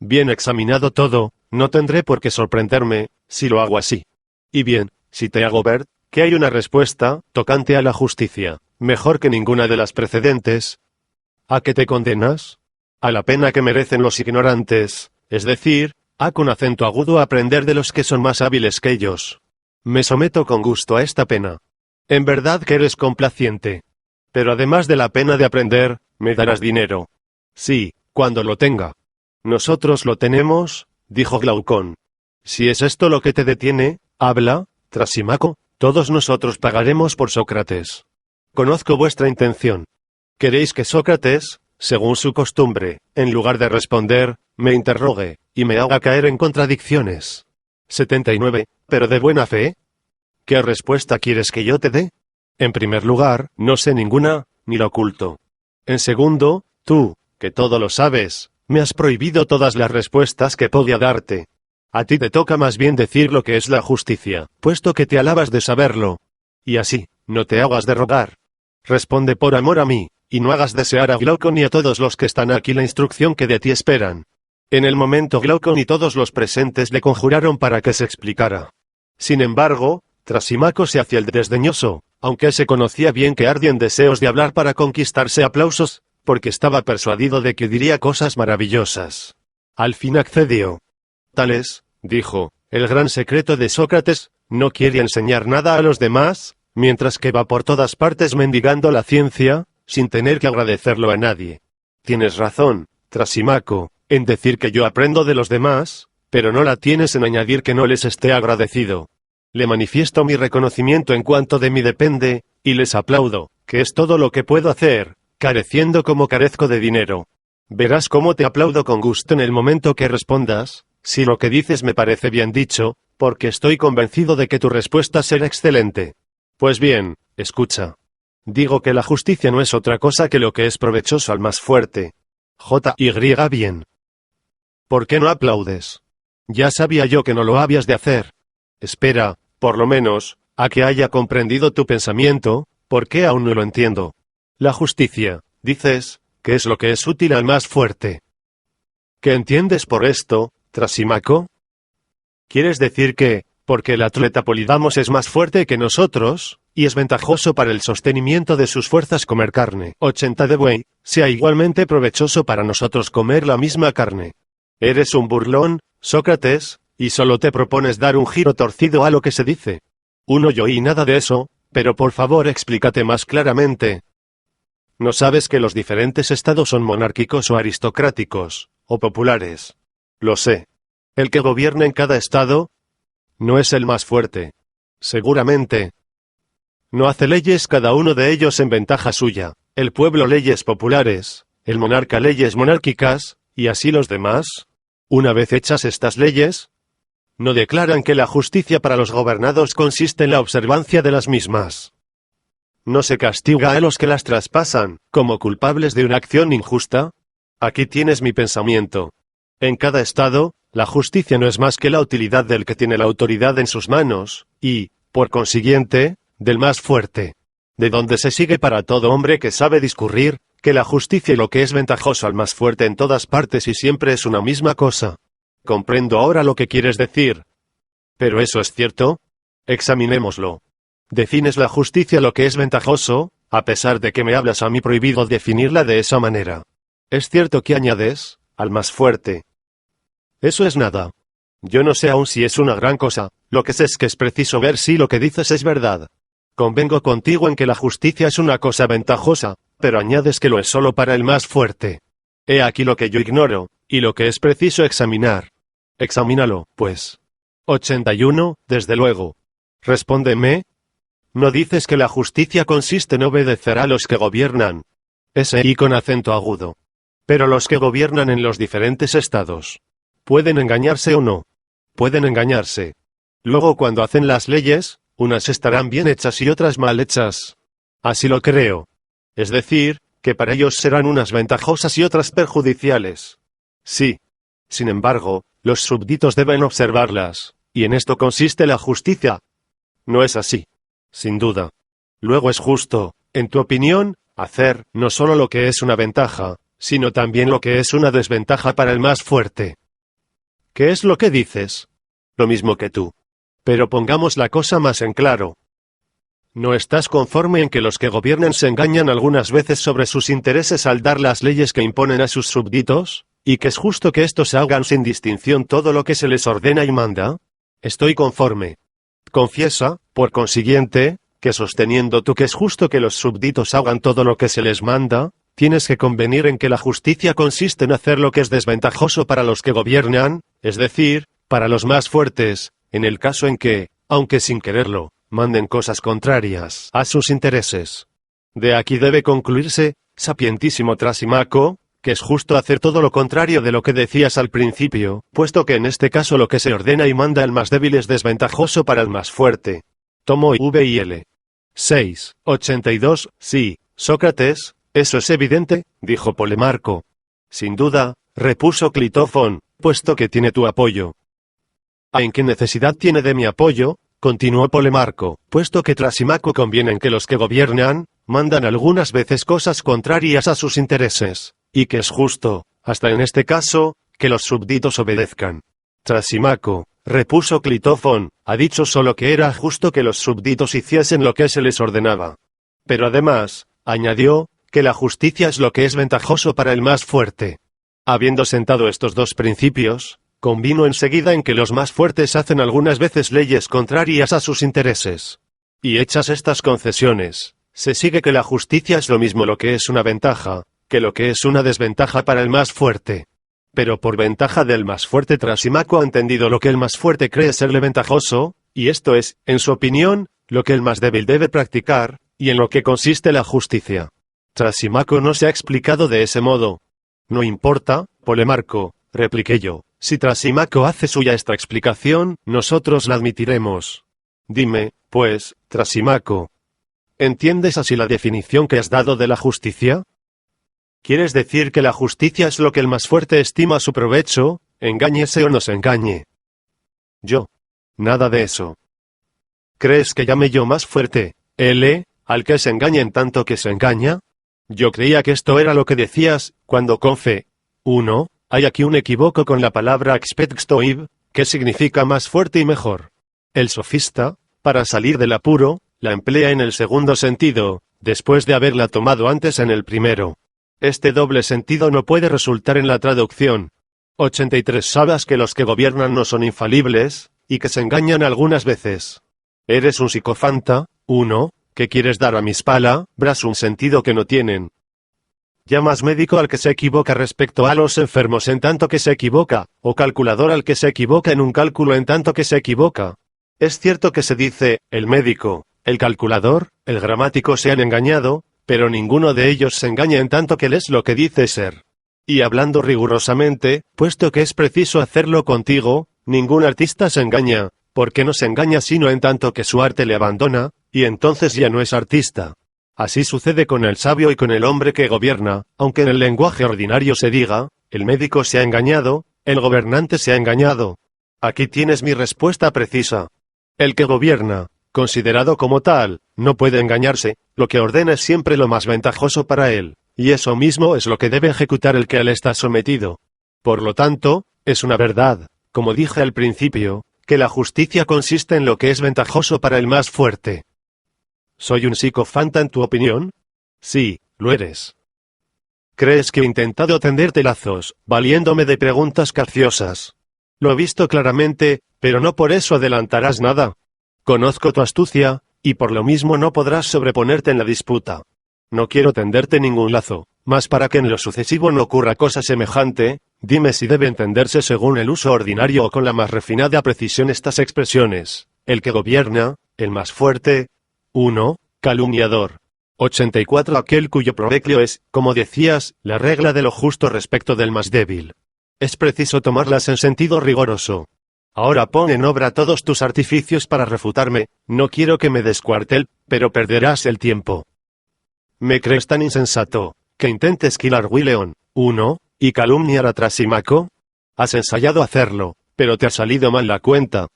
Bien examinado todo, no tendré por qué sorprenderme, si lo hago así. Y bien, si te hago ver, que hay una respuesta, tocante a la justicia, mejor que ninguna de las precedentes. ¿A qué te condenas? A la pena que merecen los ignorantes, es decir, a con acento agudo aprender de los que son más hábiles que ellos. Me someto con gusto a esta pena. En verdad que eres complaciente. Pero además de la pena de aprender, me darás dinero. Sí, cuando lo tenga. Nosotros lo tenemos, dijo Glaucón. Si es esto lo que te detiene, habla, Trasímaco, todos nosotros pagaremos por Sócrates. Conozco vuestra intención. Queréis que Sócrates, según su costumbre, en lugar de responder, me interrogue, y me haga caer en contradicciones. 79, pero de buena fe. ¿Qué respuesta quieres que yo te dé? En primer lugar, no sé ninguna, ni lo oculto. En segundo, tú, que todo lo sabes, me has prohibido todas las respuestas que podía darte. A ti te toca más bien decir lo que es la justicia, puesto que te alabas de saberlo. Y así, no te hagas de rogar. Responde por amor a mí, y no hagas desear a Glaucon y a todos los que están aquí la instrucción que de ti esperan. En el momento Glaucon y todos los presentes le conjuraron para que se explicara. Sin embargo, Trasimaco se hacía el desdeñoso, aunque se conocía bien que ardía en deseos de hablar para conquistarse aplausos, porque estaba persuadido de que diría cosas maravillosas. Al fin accedió. Tal es, dijo, el gran secreto de Sócrates, no quiere enseñar nada a los demás, mientras que va por todas partes mendigando la ciencia, sin tener que agradecerlo a nadie. Tienes razón, Trasimaco, en decir que yo aprendo de los demás, pero no la tienes en añadir que no les esté agradecido. Le manifiesto mi reconocimiento en cuanto de mí depende, y les aplaudo, que es todo lo que puedo hacer, careciendo como carezco de dinero. Verás cómo te aplaudo con gusto en el momento que respondas, si lo que dices me parece bien dicho, porque estoy convencido de que tu respuesta será excelente. Pues bien, escucha. Digo que la justicia no es otra cosa que lo que es provechoso al más fuerte. J.Y. Bien. ¿Por qué no aplaudes? Ya sabía yo que no lo habías de hacer. Espera, por lo menos, a que haya comprendido tu pensamiento, porque aún no lo entiendo. La justicia, dices, que es lo que es útil al más fuerte. ¿Qué entiendes por esto, Trasimaco? ¿Quieres decir que, porque el atleta Polidamos es más fuerte que nosotros, y es ventajoso para el sostenimiento de sus fuerzas comer carne 80 de buey, sea igualmente provechoso para nosotros comer la misma carne? Eres un burlón, Sócrates, y solo te propones dar un giro torcido a lo que se dice. Yo oí nada de eso, pero por favor explícate más claramente. ¿No sabes que los diferentes estados son monárquicos o aristocráticos, o populares? Lo sé. El que gobierna en cada estado no es el más fuerte. Seguramente. No hace leyes cada uno de ellos en ventaja suya, el pueblo leyes populares, el monarca leyes monárquicas, y así los demás. Una vez hechas estas leyes, no declaran que la justicia para los gobernados consiste en la observancia de las mismas. ¿No se castiga a los que las traspasan, como culpables de una acción injusta? Aquí tienes mi pensamiento. En cada estado, la justicia no es más que la utilidad del que tiene la autoridad en sus manos, y, por consiguiente, del más fuerte. De donde se sigue para todo hombre que sabe discurrir, que la justicia y lo que es ventajoso al más fuerte en todas partes y siempre es una misma cosa. Comprendo ahora lo que quieres decir. ¿Pero eso es cierto? Examinémoslo. Defines la justicia lo que es ventajoso, a pesar de que me hablas a mí prohibido definirla de esa manera. Es cierto que añades, al más fuerte. Eso es nada. Yo no sé aún si es una gran cosa, lo que sé es que es preciso ver si lo que dices es verdad. Convengo contigo en que la justicia es una cosa ventajosa, pero añades que lo es solo para el más fuerte. He aquí lo que yo ignoro, y lo que es preciso examinar. Examínalo, pues. 81, desde luego. Respóndeme. ¿No dices que la justicia consiste en obedecer a los que gobiernan? Ese y con acento agudo. Pero los que gobiernan en los diferentes estados. ¿Pueden engañarse o no? Pueden engañarse. Luego cuando hacen las leyes, unas estarán bien hechas y otras mal hechas. Así lo creo. Es decir, que para ellos serán unas ventajosas y otras perjudiciales. Sí. Sin embargo, los súbditos deben observarlas, y en esto consiste la justicia. No es así. Sin duda. Luego es justo, en tu opinión, hacer no solo lo que es una ventaja, sino también lo que es una desventaja para el más fuerte. ¿Qué es lo que dices? Lo mismo que tú. Pero pongamos la cosa más en claro. ¿No estás conforme en que los que gobiernan se engañan algunas veces sobre sus intereses al dar las leyes que imponen a sus súbditos? ¿Y que es justo que estos hagan sin distinción todo lo que se les ordena y manda? Estoy conforme. Confiesa, por consiguiente, que sosteniendo tú que es justo que los súbditos hagan todo lo que se les manda, tienes que convenir en que la justicia consiste en hacer lo que es desventajoso para los que gobiernan, es decir, para los más fuertes, en el caso en que, aunque sin quererlo, manden cosas contrarias a sus intereses. De aquí debe concluirse, sapientísimo Trasimaco, que es justo hacer todo lo contrario de lo que decías al principio, puesto que en este caso lo que se ordena y manda al más débil es desventajoso para el más fuerte. Tomo V y L. 6. 82. Sí, Sócrates, eso es evidente, dijo Polemarco. Sin duda, repuso Clitófon, puesto que tiene tu apoyo. ¿En qué necesidad tiene de mi apoyo? Continuó Polemarco, puesto que Trasímaco conviene en que los que gobiernan, mandan algunas veces cosas contrarias a sus intereses, y que es justo, hasta en este caso, que los súbditos obedezcan. Trasímaco, repuso Clitófon, ha dicho solo que era justo que los súbditos hiciesen lo que se les ordenaba. Pero además, añadió, que la justicia es lo que es ventajoso para el más fuerte. Habiendo sentado estos dos principios, convino enseguida en que los más fuertes hacen algunas veces leyes contrarias a sus intereses. Y hechas estas concesiones, se sigue que la justicia es lo mismo lo que es una ventaja, que lo que es una desventaja para el más fuerte. Pero por ventaja del más fuerte Trasímaco ha entendido lo que el más fuerte cree serle ventajoso, y esto es, en su opinión, lo que el más débil debe practicar, y en lo que consiste la justicia. Trasímaco no se ha explicado de ese modo. No importa, Polemarco, repliqué yo. Si Trasímaco hace suya esta explicación, nosotros la admitiremos. Dime, pues, Trasímaco, ¿entiendes así la definición que has dado de la justicia? ¿Quieres decir que la justicia es lo que el más fuerte estima a su provecho, engáñese o nos engañe? Yo. Nada de eso. ¿Crees que llame yo más fuerte, L, al que se engaña en tanto que se engaña? Yo creía que esto era lo que decías, cuando confe. 1. Hay aquí un equívoco con la palabra expectoib, que significa más fuerte y mejor. El sofista, para salir del apuro, la emplea en el segundo sentido, después de haberla tomado antes en el primero. Este doble sentido no puede resultar en la traducción. 83. Sabes que los que gobiernan no son infalibles, y que se engañan algunas veces. Eres un psicofanta, 1, que quieres dar a mis palabras un sentido que no tienen. Llamas médico al que se equivoca respecto a los enfermos en tanto que se equivoca, o calculador al que se equivoca en un cálculo en tanto que se equivoca. Es cierto que se dice, el médico, el calculador, el gramático se han engañado, pero ninguno de ellos se engaña en tanto que él es lo que dice ser. Y hablando rigurosamente, puesto que es preciso hacerlo contigo, ningún artista se engaña, porque no se engaña sino en tanto que su arte le abandona, y entonces ya no es artista. Así sucede con el sabio y con el hombre que gobierna, aunque en el lenguaje ordinario se diga, el médico se ha engañado, el gobernante se ha engañado. Aquí tienes mi respuesta precisa. El que gobierna, considerado como tal, no puede engañarse, lo que ordena es siempre lo más ventajoso para él, y eso mismo es lo que debe ejecutar el que a él está sometido. Por lo tanto, es una verdad, como dije al principio, que la justicia consiste en lo que es ventajoso para el más fuerte. ¿Soy un psicofanta en tu opinión? Sí, lo eres. ¿Crees que he intentado tenderte lazos, valiéndome de preguntas capciosas? Lo he visto claramente, pero no por eso adelantarás nada. Conozco tu astucia, y por lo mismo no podrás sobreponerte en la disputa. No quiero tenderte ningún lazo, mas para que en lo sucesivo no ocurra cosa semejante, dime si debe entenderse según el uso ordinario o con la más refinada precisión estas expresiones. El que gobierna, el más fuerte. 1. Calumniador. 84. Aquel cuyo proveclio es, como decías, la regla de lo justo respecto del más débil. Es preciso tomarlas en sentido rigoroso. Ahora pon en obra todos tus artificios para refutarme, no quiero que me descuartel, pero perderás el tiempo. ¿Me crees tan insensato, que intentes quilar Wileón, 1, y calumniar a Trasímaco? Has ensayado hacerlo, pero te ha salido mal la cuenta.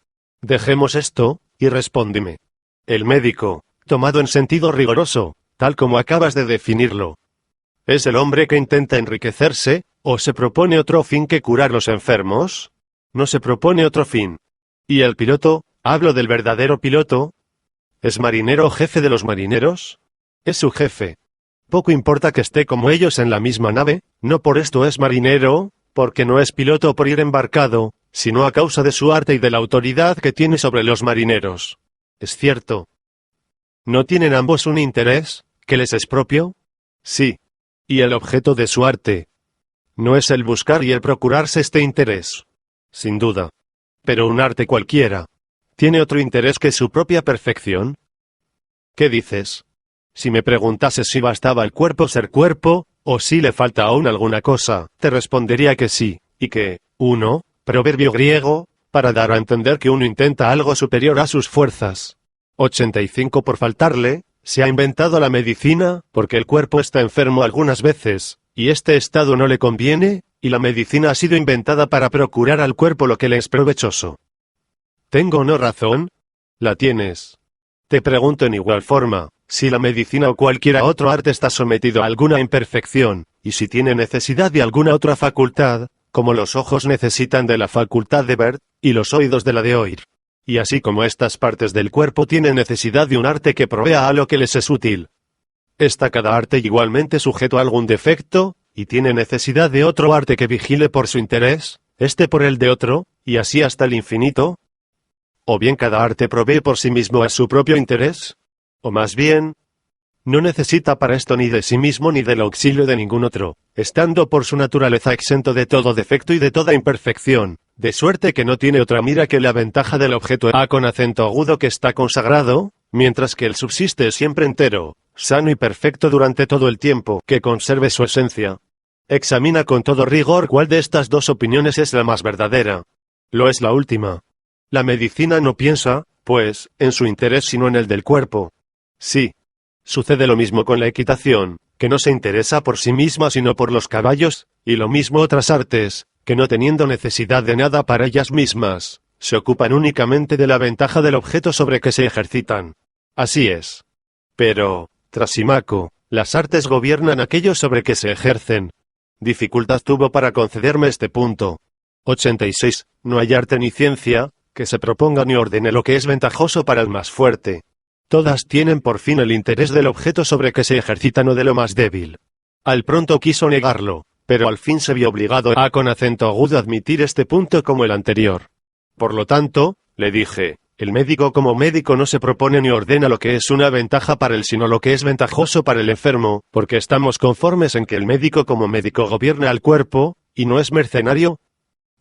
Dejemos esto, y respóndeme. El médico, tomado en sentido rigoroso, tal como acabas de definirlo, ¿es el hombre que intenta enriquecerse, o se propone otro fin que curar los enfermos? No se propone otro fin. ¿Y el piloto, hablo del verdadero piloto? ¿Es marinero o jefe de los marineros? Es su jefe. Poco importa que esté como ellos en la misma nave, no por esto es marinero, porque no es piloto por ir embarcado, sino a causa de su arte y de la autoridad que tiene sobre los marineros. Es cierto. ¿No tienen ambos un interés, que les es propio? Sí. ¿Y el objeto de su arte? ¿No es el buscar y el procurarse este interés? Sin duda. Pero un arte cualquiera, ¿tiene otro interés que su propia perfección? ¿Qué dices? Si me preguntases si bastaba el cuerpo ser cuerpo, o si le falta aún alguna cosa, te respondería que sí, y que, 1, proverbio griego, para dar a entender que uno intenta algo superior a sus fuerzas. 85 por faltarle, se ha inventado la medicina, porque el cuerpo está enfermo algunas veces, y este estado no le conviene, y la medicina ha sido inventada para procurar al cuerpo lo que le es provechoso. ¿Tengo o no razón? La tienes. Te pregunto en igual forma, si la medicina o cualquier otro arte está sometido a alguna imperfección, y si tiene necesidad de alguna otra facultad, como los ojos necesitan de la facultad de ver, y los oídos de la de oír. Y así como estas partes del cuerpo tienen necesidad de un arte que provea a lo que les es útil. Está cada arte igualmente sujeto a algún defecto, y tiene necesidad de otro arte que vigile por su interés, este por el de otro, y así hasta el infinito. O bien cada arte provee por sí mismo a su propio interés, o más bien, no necesita para esto ni de sí mismo ni del auxilio de ningún otro, estando por su naturaleza exento de todo defecto y de toda imperfección, de suerte que no tiene otra mira que la ventaja del objeto A con acento agudo que está consagrado, mientras que él subsiste siempre entero, sano y perfecto durante todo el tiempo que conserve su esencia. Examina con todo rigor cuál de estas dos opiniones es la más verdadera. Lo es la última. La medicina no piensa, pues, en su interés sino en el del cuerpo. Sí. Sucede lo mismo con la equitación, que no se interesa por sí misma sino por los caballos, y lo mismo otras artes, que no teniendo necesidad de nada para ellas mismas, se ocupan únicamente de la ventaja del objeto sobre que se ejercitan. Así es. Pero, Trasimaco, las artes gobiernan aquello sobre que se ejercen. Dificultad tuvo para concederme este punto. 86. No hay arte ni ciencia, que se proponga ni ordene lo que es ventajoso para el más fuerte. Todas tienen por fin el interés del objeto sobre que se ejercitan o de lo más débil. Al pronto quiso negarlo, pero al fin se vio obligado a con acento agudo admitir este punto como el anterior. Por lo tanto, le dije, el médico como médico no se propone ni ordena lo que es una ventaja para él sino lo que es ventajoso para el enfermo, porque estamos conformes en que el médico como médico gobierna al cuerpo, y no es mercenario.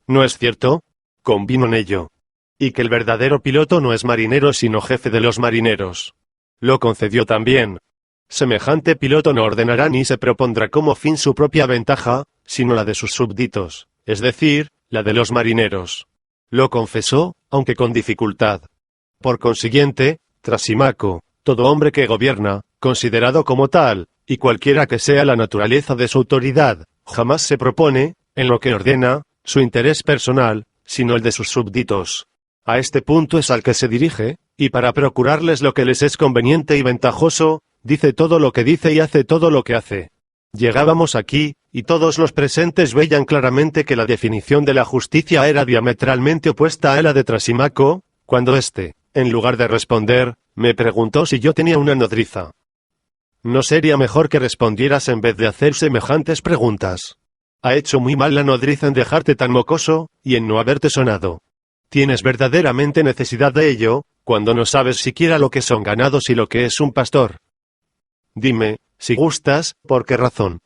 ¿No es cierto? Convino en ello. Y que el verdadero piloto no es marinero sino jefe de los marineros. Lo concedió también. Semejante piloto no ordenará ni se propondrá como fin su propia ventaja, sino la de sus súbditos, es decir, la de los marineros. Lo confesó, aunque con dificultad. Por consiguiente, Trasimaco, todo hombre que gobierna, considerado como tal, y cualquiera que sea la naturaleza de su autoridad, jamás se propone, en lo que ordena, su interés personal, sino el de sus súbditos. A este punto es al que se dirige, y para procurarles lo que les es conveniente y ventajoso, dice todo lo que dice y hace todo lo que hace. Llegábamos aquí, y todos los presentes veían claramente que la definición de la justicia era diametralmente opuesta a la de Trasimaco, cuando éste, en lugar de responder, me preguntó si yo tenía una nodriza. ¿No sería mejor que respondieras en vez de hacer semejantes preguntas? Ha hecho muy mal la nodriza en dejarte tan mocoso, y en no haberte sonado. Tienes verdaderamente necesidad de ello, cuando no sabes siquiera lo que son ganados y lo que es un pastor. Dime, si gustas, ¿por qué razón?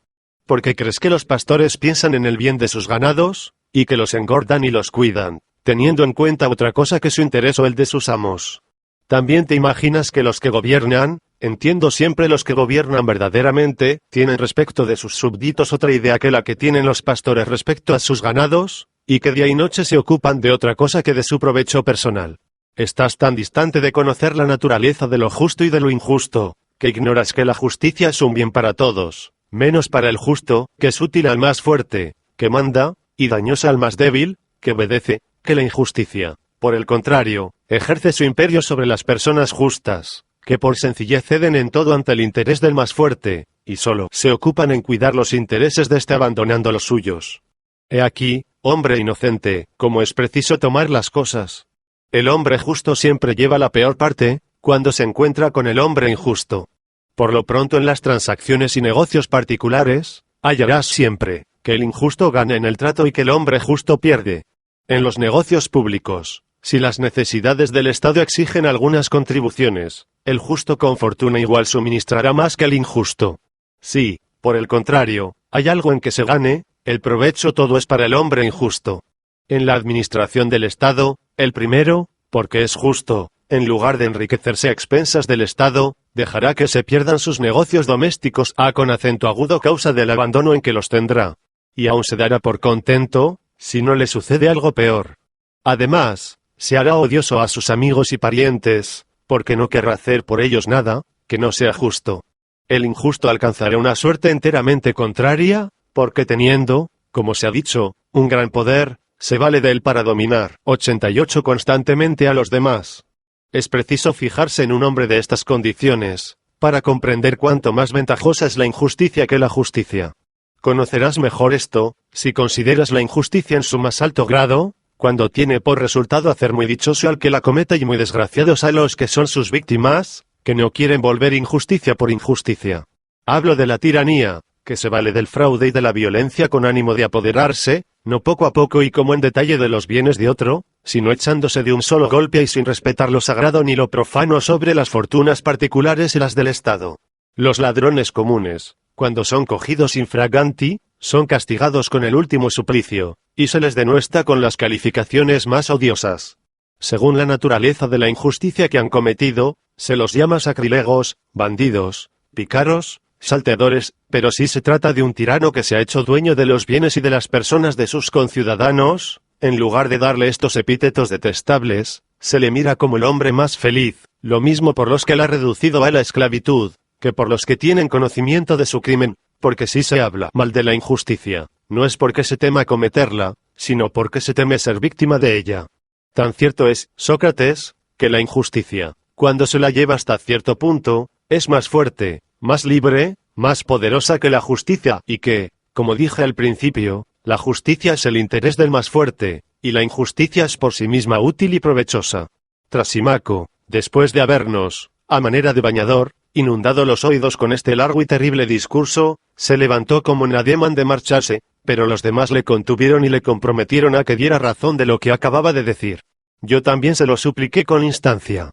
¿Porque crees que los pastores piensan en el bien de sus ganados, y que los engordan y los cuidan, teniendo en cuenta otra cosa que su interés o el de sus amos? ¿También te imaginas que los que gobiernan, entiendo siempre los que gobiernan verdaderamente, tienen respecto de sus súbditos otra idea que la que tienen los pastores respecto a sus ganados, y que día y noche se ocupan de otra cosa que de su provecho personal? Estás tan distante de conocer la naturaleza de lo justo y de lo injusto, que ignoras que la justicia es un bien para todos, menos para el justo, que es útil al más fuerte, que manda, y dañosa al más débil, que obedece, que la injusticia, por el contrario, ejerce su imperio sobre las personas justas, que por sencillez ceden en todo ante el interés del más fuerte, y solo se ocupan en cuidar los intereses de éste abandonando los suyos. He aquí, hombre inocente, cómo es preciso tomar las cosas. El hombre justo siempre lleva la peor parte, cuando se encuentra con el hombre injusto. Por lo pronto en las transacciones y negocios particulares, hallarás siempre, que el injusto gana en el trato y que el hombre justo pierde. En los negocios públicos, si las necesidades del Estado exigen algunas contribuciones, el justo con fortuna igual suministrará más que el injusto. Si, por el contrario, hay algo en que se gane, el provecho todo es para el hombre injusto. En la administración del Estado, el primero, porque es justo, en lugar de enriquecerse a expensas del Estado, dejará que se pierdan sus negocios domésticos con acento agudo causa del abandono en que los tendrá. Y aún se dará por contento, si no le sucede algo peor. Además, se hará odioso a sus amigos y parientes, porque no querrá hacer por ellos nada que no sea justo. El injusto alcanzará una suerte enteramente contraria, porque teniendo, como se ha dicho, un gran poder, se vale de él para dominar 88 constantemente a los demás. Es preciso fijarse en un hombre de estas condiciones, para comprender cuánto más ventajosa es la injusticia que la justicia. Conocerás mejor esto, si consideras la injusticia en su más alto grado, cuando tiene por resultado hacer muy dichoso al que la cometa y muy desgraciados a los que son sus víctimas, que no quieren volver injusticia por injusticia. Hablo de la tiranía, que se vale del fraude y de la violencia con ánimo de apoderarse, no poco a poco y como en detalle de los bienes de otro, sino echándose de un solo golpe y sin respetar lo sagrado ni lo profano sobre las fortunas particulares y las del Estado. Los ladrones comunes, cuando son cogidos infraganti, son castigados con el último suplicio, y se les denuestra con las calificaciones más odiosas. Según la naturaleza de la injusticia que han cometido, se los llama sacrílegos, bandidos, pícaros, salteadores, pero si se trata de un tirano que se ha hecho dueño de los bienes y de las personas de sus conciudadanos, en lugar de darle estos epítetos detestables, se le mira como el hombre más feliz, lo mismo por los que la ha reducido a la esclavitud, que por los que tienen conocimiento de su crimen, porque si se habla mal de la injusticia, no es porque se tema cometerla, sino porque se teme ser víctima de ella. Tan cierto es, Sócrates, que la injusticia, cuando se la lleva hasta cierto punto, es más fuerte, más libre, más poderosa que la justicia, y que, como dije al principio, la justicia es el interés del más fuerte, y la injusticia es por sí misma útil y provechosa. Trasimaco, después de habernos, a manera de bañador, inundado los oídos con este largo y terrible discurso, se levantó como en ademán de marcharse, pero los demás le contuvieron y le comprometieron a que diera razón de lo que acababa de decir. Yo también se lo supliqué con instancia.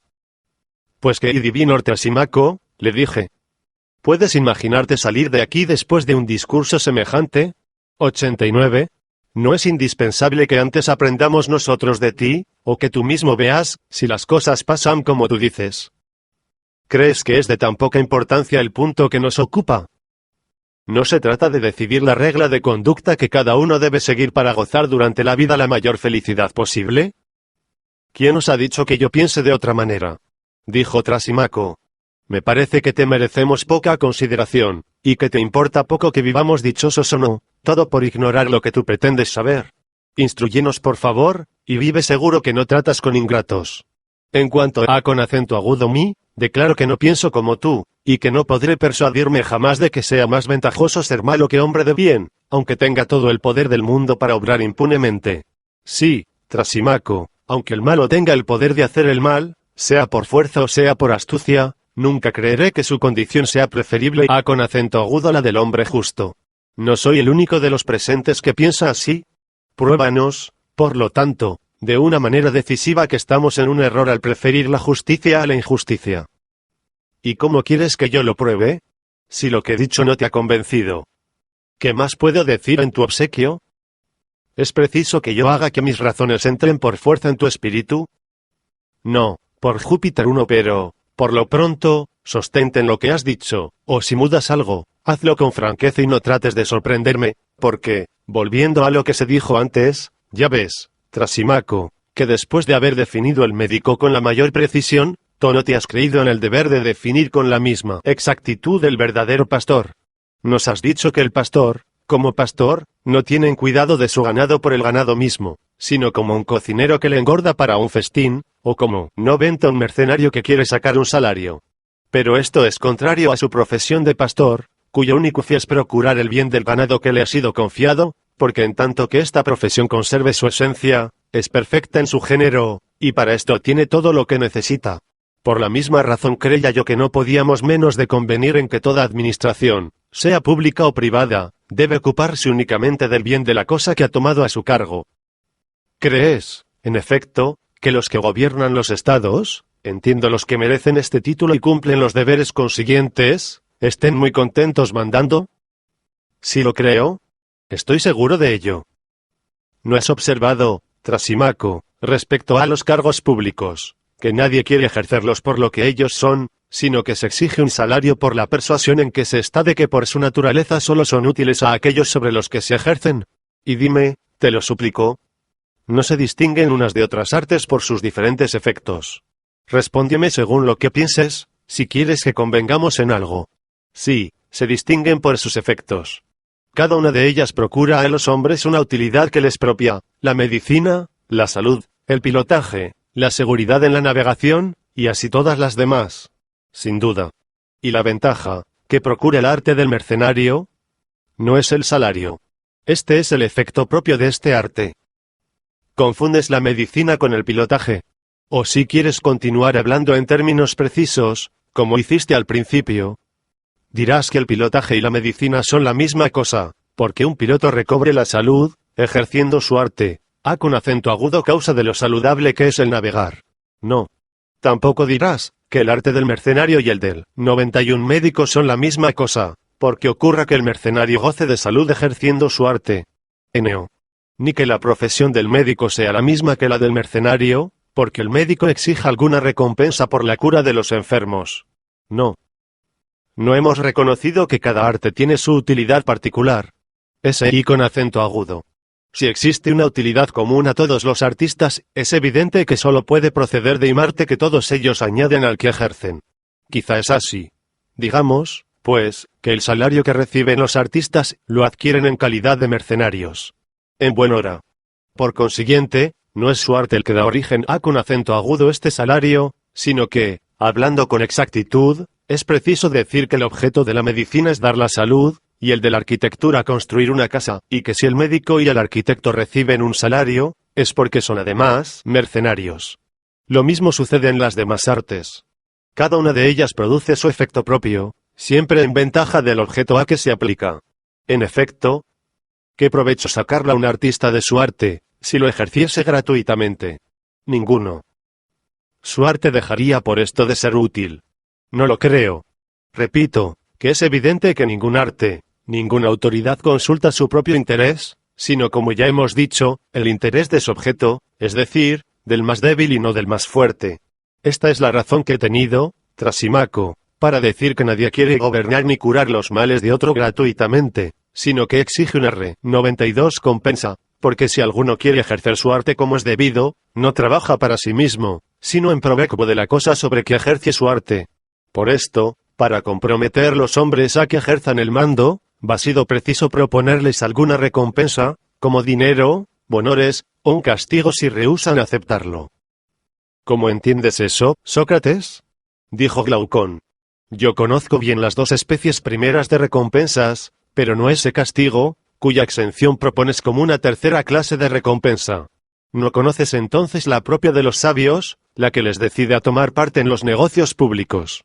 Pues que divino Trasimaco, le dije. ¿Puedes imaginarte salir de aquí después de un discurso semejante? 89. ¿No es indispensable que antes aprendamos nosotros de ti, o que tú mismo veas, si las cosas pasan como tú dices? ¿Crees que es de tan poca importancia el punto que nos ocupa? ¿No se trata de decidir la regla de conducta que cada uno debe seguir para gozar durante la vida la mayor felicidad posible? ¿Quién os ha dicho que yo piense de otra manera? Dijo Trasimaco. Me parece que te merecemos poca consideración, y que te importa poco que vivamos dichosos o no, todo por ignorar lo que tú pretendes saber. Instruyenos por favor, y vive seguro que no tratas con ingratos. En cuanto a con acento agudo mi, declaro que no pienso como tú, y que no podré persuadirme jamás de que sea más ventajoso ser malo que hombre de bien, aunque tenga todo el poder del mundo para obrar impunemente. Sí, Trasimaco, aunque el malo tenga el poder de hacer el mal, sea por fuerza o sea por astucia, nunca creeré que su condición sea preferible a con acento agudo a la del hombre justo. ¿No soy el único de los presentes que piensa así? Pruébanos, por lo tanto, de una manera decisiva que estamos en un error al preferir la justicia a la injusticia. ¿Y cómo quieres que yo lo pruebe? Si lo que he dicho no te ha convencido. ¿Qué más puedo decir en tu obsequio? ¿Es preciso que yo haga que mis razones entren por fuerza en tu espíritu? No, por Júpiter uno, pero, por lo pronto, sostente en lo que has dicho, o si mudas algo, hazlo con franqueza y no trates de sorprenderme, porque, volviendo a lo que se dijo antes, ya ves, Trasimaco, que después de haber definido el médico con la mayor precisión, tú no te has creído en el deber de definir con la misma exactitud el verdadero pastor. Nos has dicho que el pastor, como pastor, no tiene cuidado de su ganado por el ganado mismo, sino como un cocinero que le engorda para un festín, o como no venta un mercenario que quiere sacar un salario. Pero esto es contrario a su profesión de pastor, cuyo único fin es procurar el bien del ganado que le ha sido confiado, porque en tanto que esta profesión conserve su esencia, es perfecta en su género, y para esto tiene todo lo que necesita. Por la misma razón creía yo que no podíamos menos de convenir en que toda administración, sea pública o privada, debe ocuparse únicamente del bien de la cosa que ha tomado a su cargo. ¿Crees, en efecto, que los que gobiernan los estados, entiendo los que merecen este título y cumplen los deberes consiguientes, estén muy contentos mandando? Si lo creo, estoy seguro de ello. ¿No has observado, Trasimaco, respecto a los cargos públicos, que nadie quiere ejercerlos por lo que ellos son, sino que se exige un salario por la persuasión en que se está de que por su naturaleza solo son útiles a aquellos sobre los que se ejercen? Y dime, te lo suplico, ¿no se distinguen unas de otras artes por sus diferentes efectos? Respóndeme según lo que pienses, si quieres que convengamos en algo. Sí, se distinguen por sus efectos. Cada una de ellas procura a los hombres una utilidad que les propia, la medicina, la salud, el pilotaje, la seguridad en la navegación, y así todas las demás. Sin duda. Y la ventaja, que procura el arte del mercenario, no es el salario. Este es el efecto propio de este arte. Confundes la medicina con el pilotaje. O si quieres continuar hablando en términos precisos, como hiciste al principio, dirás que el pilotaje y la medicina son la misma cosa, porque un piloto recobre la salud, ejerciendo su arte, con acento agudo causa de lo saludable que es el navegar. No. Tampoco dirás que el arte del mercenario y el del 91 médico son la misma cosa, porque ocurra que el mercenario goce de salud ejerciendo su arte. N.O. Ni que la profesión del médico sea la misma que la del mercenario, porque el médico exija alguna recompensa por la cura de los enfermos. No. No hemos reconocido que cada arte tiene su utilidad particular. Ese y con acento agudo. Si existe una utilidad común a todos los artistas, es evidente que solo puede proceder de arte que todos ellos añaden al que ejercen. Quizá es así. Digamos, pues, que el salario que reciben los artistas, lo adquieren en calidad de mercenarios. En buen hora. Por consiguiente, no es su arte el que da origen a con acento agudo este salario, sino que, hablando con exactitud, es preciso decir que el objeto de la medicina es dar la salud, y el de la arquitectura construir una casa, y que si el médico y el arquitecto reciben un salario, es porque son además mercenarios. Lo mismo sucede en las demás artes. Cada una de ellas produce su efecto propio, siempre en ventaja del objeto a que se aplica. En efecto, ¿qué provecho sacarla un artista de su arte, si lo ejerciese gratuitamente? Ninguno. Su arte dejaría por esto de ser útil. No lo creo. Repito, que es evidente que ningún arte, ninguna autoridad consulta su propio interés, sino como ya hemos dicho, el interés de su objeto, es decir, del más débil y no del más fuerte. Esta es la razón que he tenido, Trasimaco, para decir que nadie quiere gobernar ni curar los males de otro gratuitamente, sino que exige una R92 compensa, porque si alguno quiere ejercer su arte como es debido, no trabaja para sí mismo, sino en provecho de la cosa sobre que ejerce su arte. Por esto, para comprometer los hombres a que ejerzan el mando, ha sido preciso proponerles alguna recompensa, como dinero, honores, o un castigo si rehúsan aceptarlo. ¿Cómo entiendes eso, Sócrates? Dijo Glaucón. Yo conozco bien las dos especies primeras de recompensas, pero no ese castigo, cuya exención propones como una tercera clase de recompensa. ¿No conoces entonces la propia de los sabios, la que les decide a tomar parte en los negocios públicos?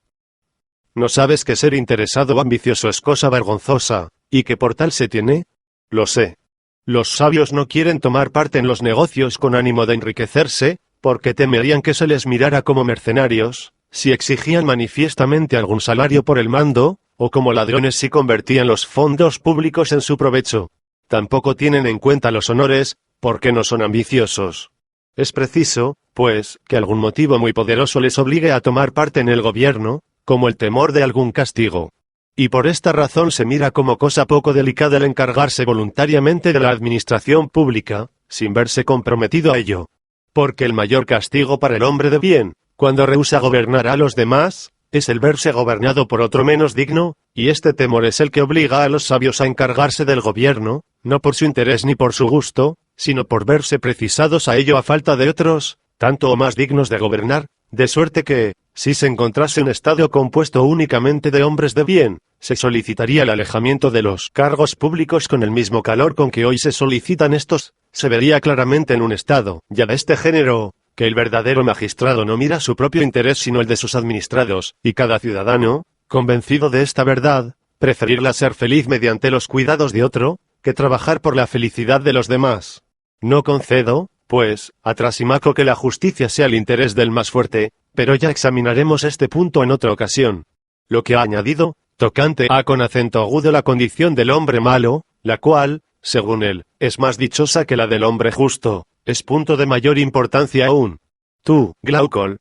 ¿No sabes que ser interesado o ambicioso es cosa vergonzosa, y que por tal se tiene? Lo sé. Los sabios no quieren tomar parte en los negocios con ánimo de enriquecerse, porque temerían que se les mirara como mercenarios, si exigían manifiestamente algún salario por el mando, o como ladrones si convertían los fondos públicos en su provecho. Tampoco tienen en cuenta los honores, porque no son ambiciosos. Es preciso, pues, que algún motivo muy poderoso les obligue a tomar parte en el gobierno, como el temor de algún castigo. Y por esta razón se mira como cosa poco delicada el encargarse voluntariamente de la administración pública, sin verse comprometido a ello. Porque el mayor castigo para el hombre de bien, cuando rehúsa gobernar a los demás, es el verse gobernado por otro menos digno, y este temor es el que obliga a los sabios a encargarse del gobierno, no por su interés ni por su gusto, sino por verse precisados a ello a falta de otros, tanto o más dignos de gobernar, de suerte que, si se encontrase un estado compuesto únicamente de hombres de bien, se solicitaría el alejamiento de los cargos públicos con el mismo calor con que hoy se solicitan estos, se vería claramente en un estado, ya de este género, que el verdadero magistrado no mira su propio interés sino el de sus administrados, y cada ciudadano, convencido de esta verdad, preferirla ser feliz mediante los cuidados de otro, que trabajar por la felicidad de los demás. No concedo, pues, a Trasimaco que la justicia sea el interés del más fuerte, pero ya examinaremos este punto en otra ocasión. Lo que ha añadido, tocante a con acento agudo la condición del hombre malo, la cual, según él, es más dichosa que la del hombre justo, es punto de mayor importancia aún. Tú, Glaucón,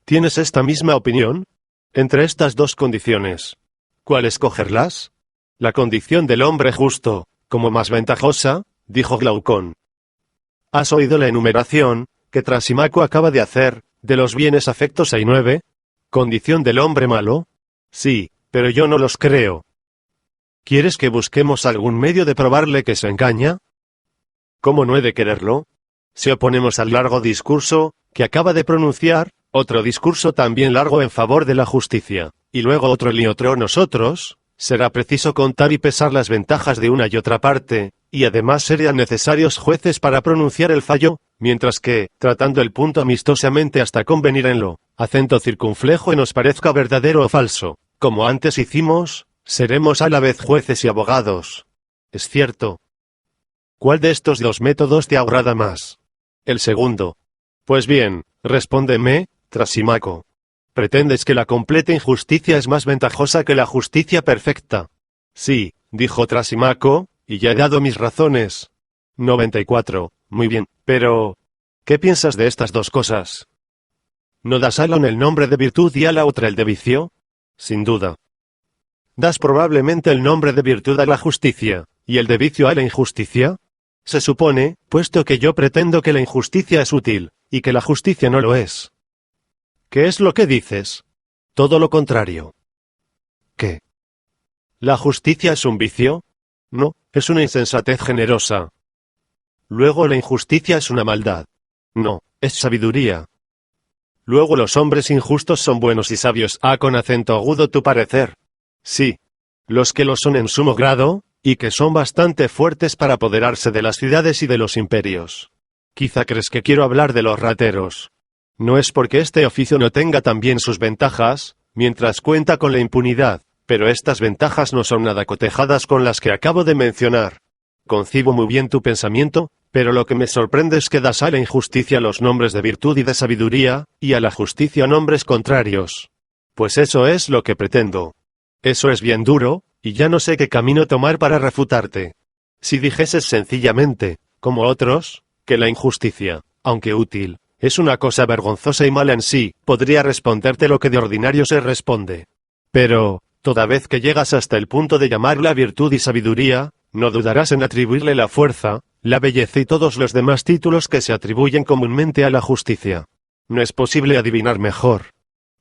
¿tienes esta misma opinión? Entre estas dos condiciones, ¿cuál escogerlas? La condición del hombre justo, como más ventajosa, dijo Glaucón. ¿Has oído la enumeración que Trasimaco acaba de hacer, ¿De los bienes afectos hay 9? ¿Condición del hombre malo? Sí, pero yo no los creo. ¿Quieres que busquemos algún medio de probarle que se engaña? ¿Cómo no he de quererlo? Si oponemos al largo discurso, que acaba de pronunciar, otro discurso también largo en favor de la justicia, y luego otro y otro nosotros, será preciso contar y pesar las ventajas de una y otra parte, y además serían necesarios jueces para pronunciar el fallo, mientras que, tratando el punto amistosamente hasta convenir en lo, acento circunflejo y nos parezca verdadero o falso, como antes hicimos, seremos a la vez jueces y abogados. Es cierto. ¿Cuál de estos dos métodos te agrada más? El segundo. Pues bien, respóndeme, Trasímaco. ¿Pretendes que la completa injusticia es más ventajosa que la justicia perfecta? Sí, dijo Trasímaco, y ya he dado mis razones. 94. Muy bien, pero ¿qué piensas de estas dos cosas? ¿No das a la una el nombre de virtud y a la otra el de vicio? Sin duda. ¿Das probablemente el nombre de virtud a la justicia, y el de vicio a la injusticia? Se supone, puesto que yo pretendo que la injusticia es útil, y que la justicia no lo es. ¿Qué es lo que dices? Todo lo contrario. ¿Qué? ¿La justicia es un vicio? No, es una insensatez generosa. Luego la injusticia es una maldad. No, es sabiduría. Luego los hombres injustos son buenos y sabios. Con acento agudo tu parecer. Sí. Los que lo son en sumo grado, y que son bastante fuertes para apoderarse de las ciudades y de los imperios. Quizá crees que quiero hablar de los rateros. No es porque este oficio no tenga también sus ventajas, mientras cuenta con la impunidad, pero estas ventajas no son nada cotejadas con las que acabo de mencionar. Concibo muy bien tu pensamiento, pero lo que me sorprende es que das a la injusticia los nombres de virtud y de sabiduría, y a la justicia nombres contrarios. Pues eso es lo que pretendo. Eso es bien duro, y ya no sé qué camino tomar para refutarte. Si dijeses sencillamente, como otros, que la injusticia, aunque útil, es una cosa vergonzosa y mala en sí, podría responderte lo que de ordinario se responde. Pero, toda vez que llegas hasta el punto de llamarla virtud y sabiduría, no dudarás en atribuirle la fuerza, la belleza y todos los demás títulos que se atribuyen comúnmente a la justicia. No es posible adivinar mejor.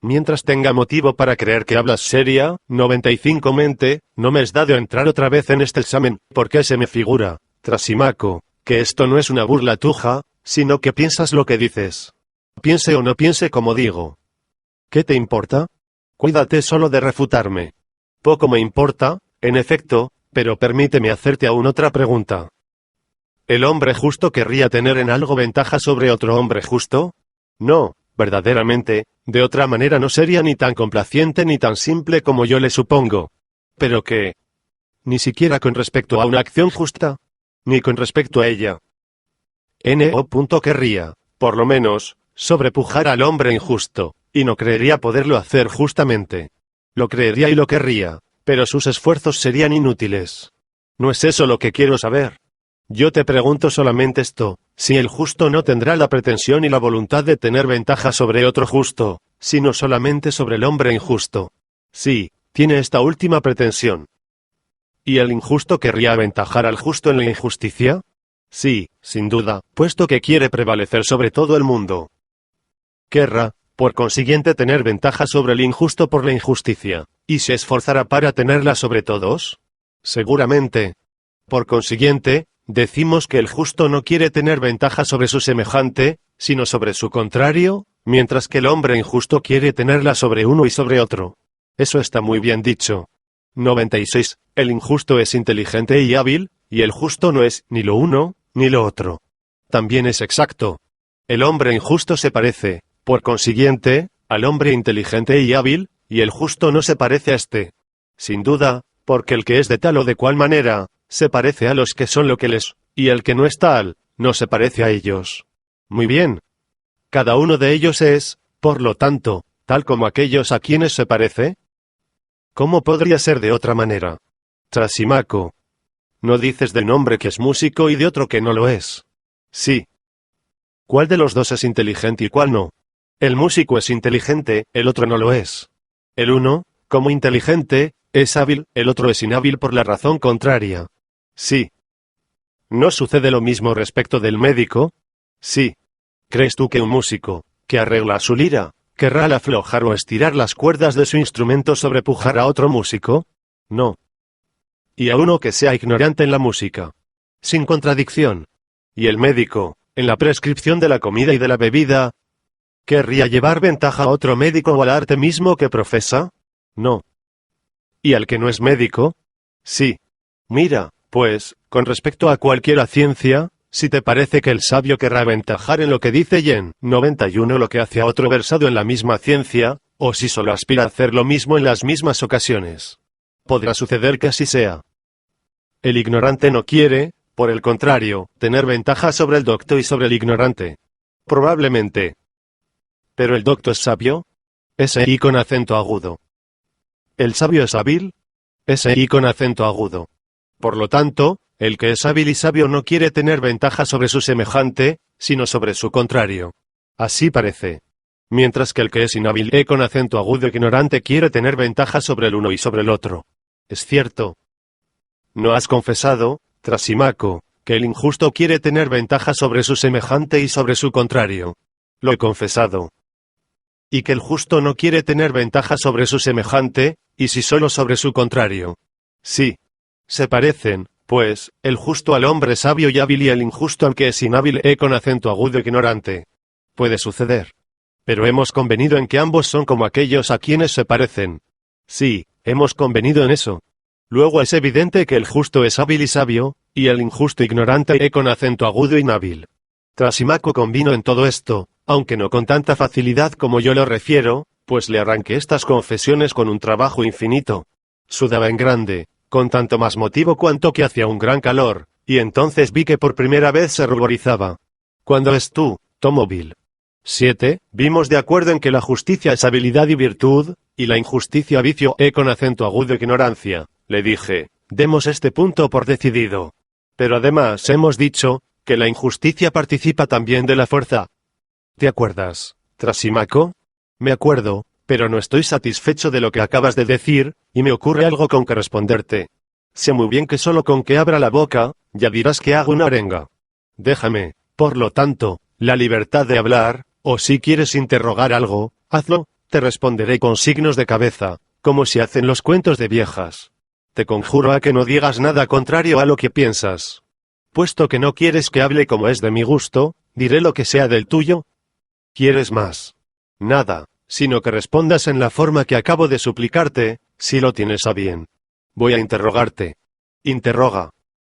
Mientras tenga motivo para creer que hablas seria, 95mente, no me es dado entrar otra vez en este examen, porque se me figura, Trasímaco, que esto no es una burla tuya, sino que piensas lo que dices. Piense o no piense como digo. ¿Qué te importa? Cuídate solo de refutarme. Poco me importa, en efecto, pero permíteme hacerte aún otra pregunta. ¿El hombre justo querría tener en algo ventaja sobre otro hombre justo? No, verdaderamente, de otra manera no sería ni tan complaciente ni tan simple como yo le supongo. ¿Pero qué? Ni siquiera con respecto a una acción justa, ni con respecto a ella. No. Querría, por lo menos, sobrepujar al hombre injusto, y no creería poderlo hacer justamente. Lo creería y lo querría, pero sus esfuerzos serían inútiles. No es eso lo que quiero saber. Yo te pregunto solamente esto, si el justo no tendrá la pretensión y la voluntad de tener ventaja sobre otro justo, sino solamente sobre el hombre injusto. Sí, tiene esta última pretensión. ¿Y el injusto querría aventajar al justo en la injusticia? Sí, sin duda, puesto que quiere prevalecer sobre todo el mundo. Querrá, por consiguiente, tener ventaja sobre el injusto por la injusticia, ¿y se esforzará para tenerla sobre todos? Seguramente. Por consiguiente, decimos que el justo no quiere tener ventaja sobre su semejante, sino sobre su contrario, mientras que el hombre injusto quiere tenerla sobre uno y sobre otro. Eso está muy bien dicho. 96. El injusto es inteligente y hábil, y el justo no es ni lo uno, ni lo otro. También es exacto. El hombre injusto se parece, por consiguiente, al hombre inteligente y hábil, y el justo no se parece a éste. Sin duda, porque el que es de tal o de cual manera, se parece a los que son lo que les, y el que no es tal, no se parece a ellos. Muy bien. Cada uno de ellos es, por lo tanto, tal como aquellos a quienes se parece. ¿Cómo podría ser de otra manera? Trasímaco. ¿No dices de un hombre que es músico y de otro que no lo es? Sí. ¿Cuál de los dos es inteligente y cuál no? El músico es inteligente, el otro no lo es. El uno, como inteligente, es hábil, el otro es inhábil por la razón contraria. Sí. ¿No sucede lo mismo respecto del médico? Sí. ¿Crees tú que un músico, que arregla su lira, ¿querrá al aflojar o estirar las cuerdas de su instrumento sobrepujar a otro músico? No. Y a uno que sea ignorante en la música. Sin contradicción. Y el médico, en la prescripción de la comida y de la bebida, ¿querría llevar ventaja a otro médico o al arte mismo que profesa? No. ¿Y al que no es médico? Sí. Mira, pues, con respecto a cualquiera ciencia, si te parece que el sabio querrá aventajar en lo que dice y en 91 lo que hace a otro versado en la misma ciencia, o si solo aspira a hacer lo mismo en las mismas ocasiones, podrá suceder que así sea. El ignorante no quiere, por el contrario, tener ventaja sobre el docto y sobre el ignorante. Probablemente. ¿Pero el docto es sabio? S.I. con acento agudo. ¿El sabio es hábil? S.I. con acento agudo. Por lo tanto, el que es hábil y sabio no quiere tener ventaja sobre su semejante, sino sobre su contrario. Así parece. Mientras que el que es inhábil con acento agudo e ignorante quiere tener ventaja sobre el uno y sobre el otro. Es cierto. ¿No has confesado, Trasimaco, que el injusto quiere tener ventaja sobre su semejante y sobre su contrario? Lo he confesado. ¿Y que el justo no quiere tener ventaja sobre su semejante, y si solo sobre su contrario? Sí. Se parecen, pues, el justo al hombre sabio y hábil y el injusto al que es inhábil con acento agudo e ignorante. Puede suceder. Pero hemos convenido en que ambos son como aquellos a quienes se parecen. Sí, hemos convenido en eso. Luego es evidente que el justo es hábil y sabio, y el injusto ignorante con acento agudo e inhábil. Trasimaco convino en todo esto, aunque no con tanta facilidad como yo lo refiero, pues le arranqué estas confesiones con un trabajo infinito. Sudaba en grande, con tanto más motivo cuanto que hacía un gran calor, y entonces vi que por primera vez se ruborizaba. ¿Cuándo es tú, Tomóvil? 7. Vimos de acuerdo en que la justicia es habilidad y virtud, y la injusticia vicio con acento agudo e ignorancia. Le dije, demos este punto por decidido. Pero además hemos dicho, que la injusticia participa también de la fuerza. ¿Te acuerdas, Trasimaco? Me acuerdo, pero no estoy satisfecho de lo que acabas de decir, y me ocurre algo con que responderte. Sé muy bien que solo con que abra la boca, ya dirás que hago una arenga. Déjame, por lo tanto, la libertad de hablar, o si quieres interrogar algo, hazlo, te responderé con signos de cabeza, como si hacen los cuentos de viejas. Te conjuro a que no digas nada contrario a lo que piensas. Puesto que no quieres que hable como es de mi gusto, diré lo que sea del tuyo. ¿Quieres más? Nada, sino que respondas en la forma que acabo de suplicarte, si lo tienes a bien. Voy a interrogarte. Interroga.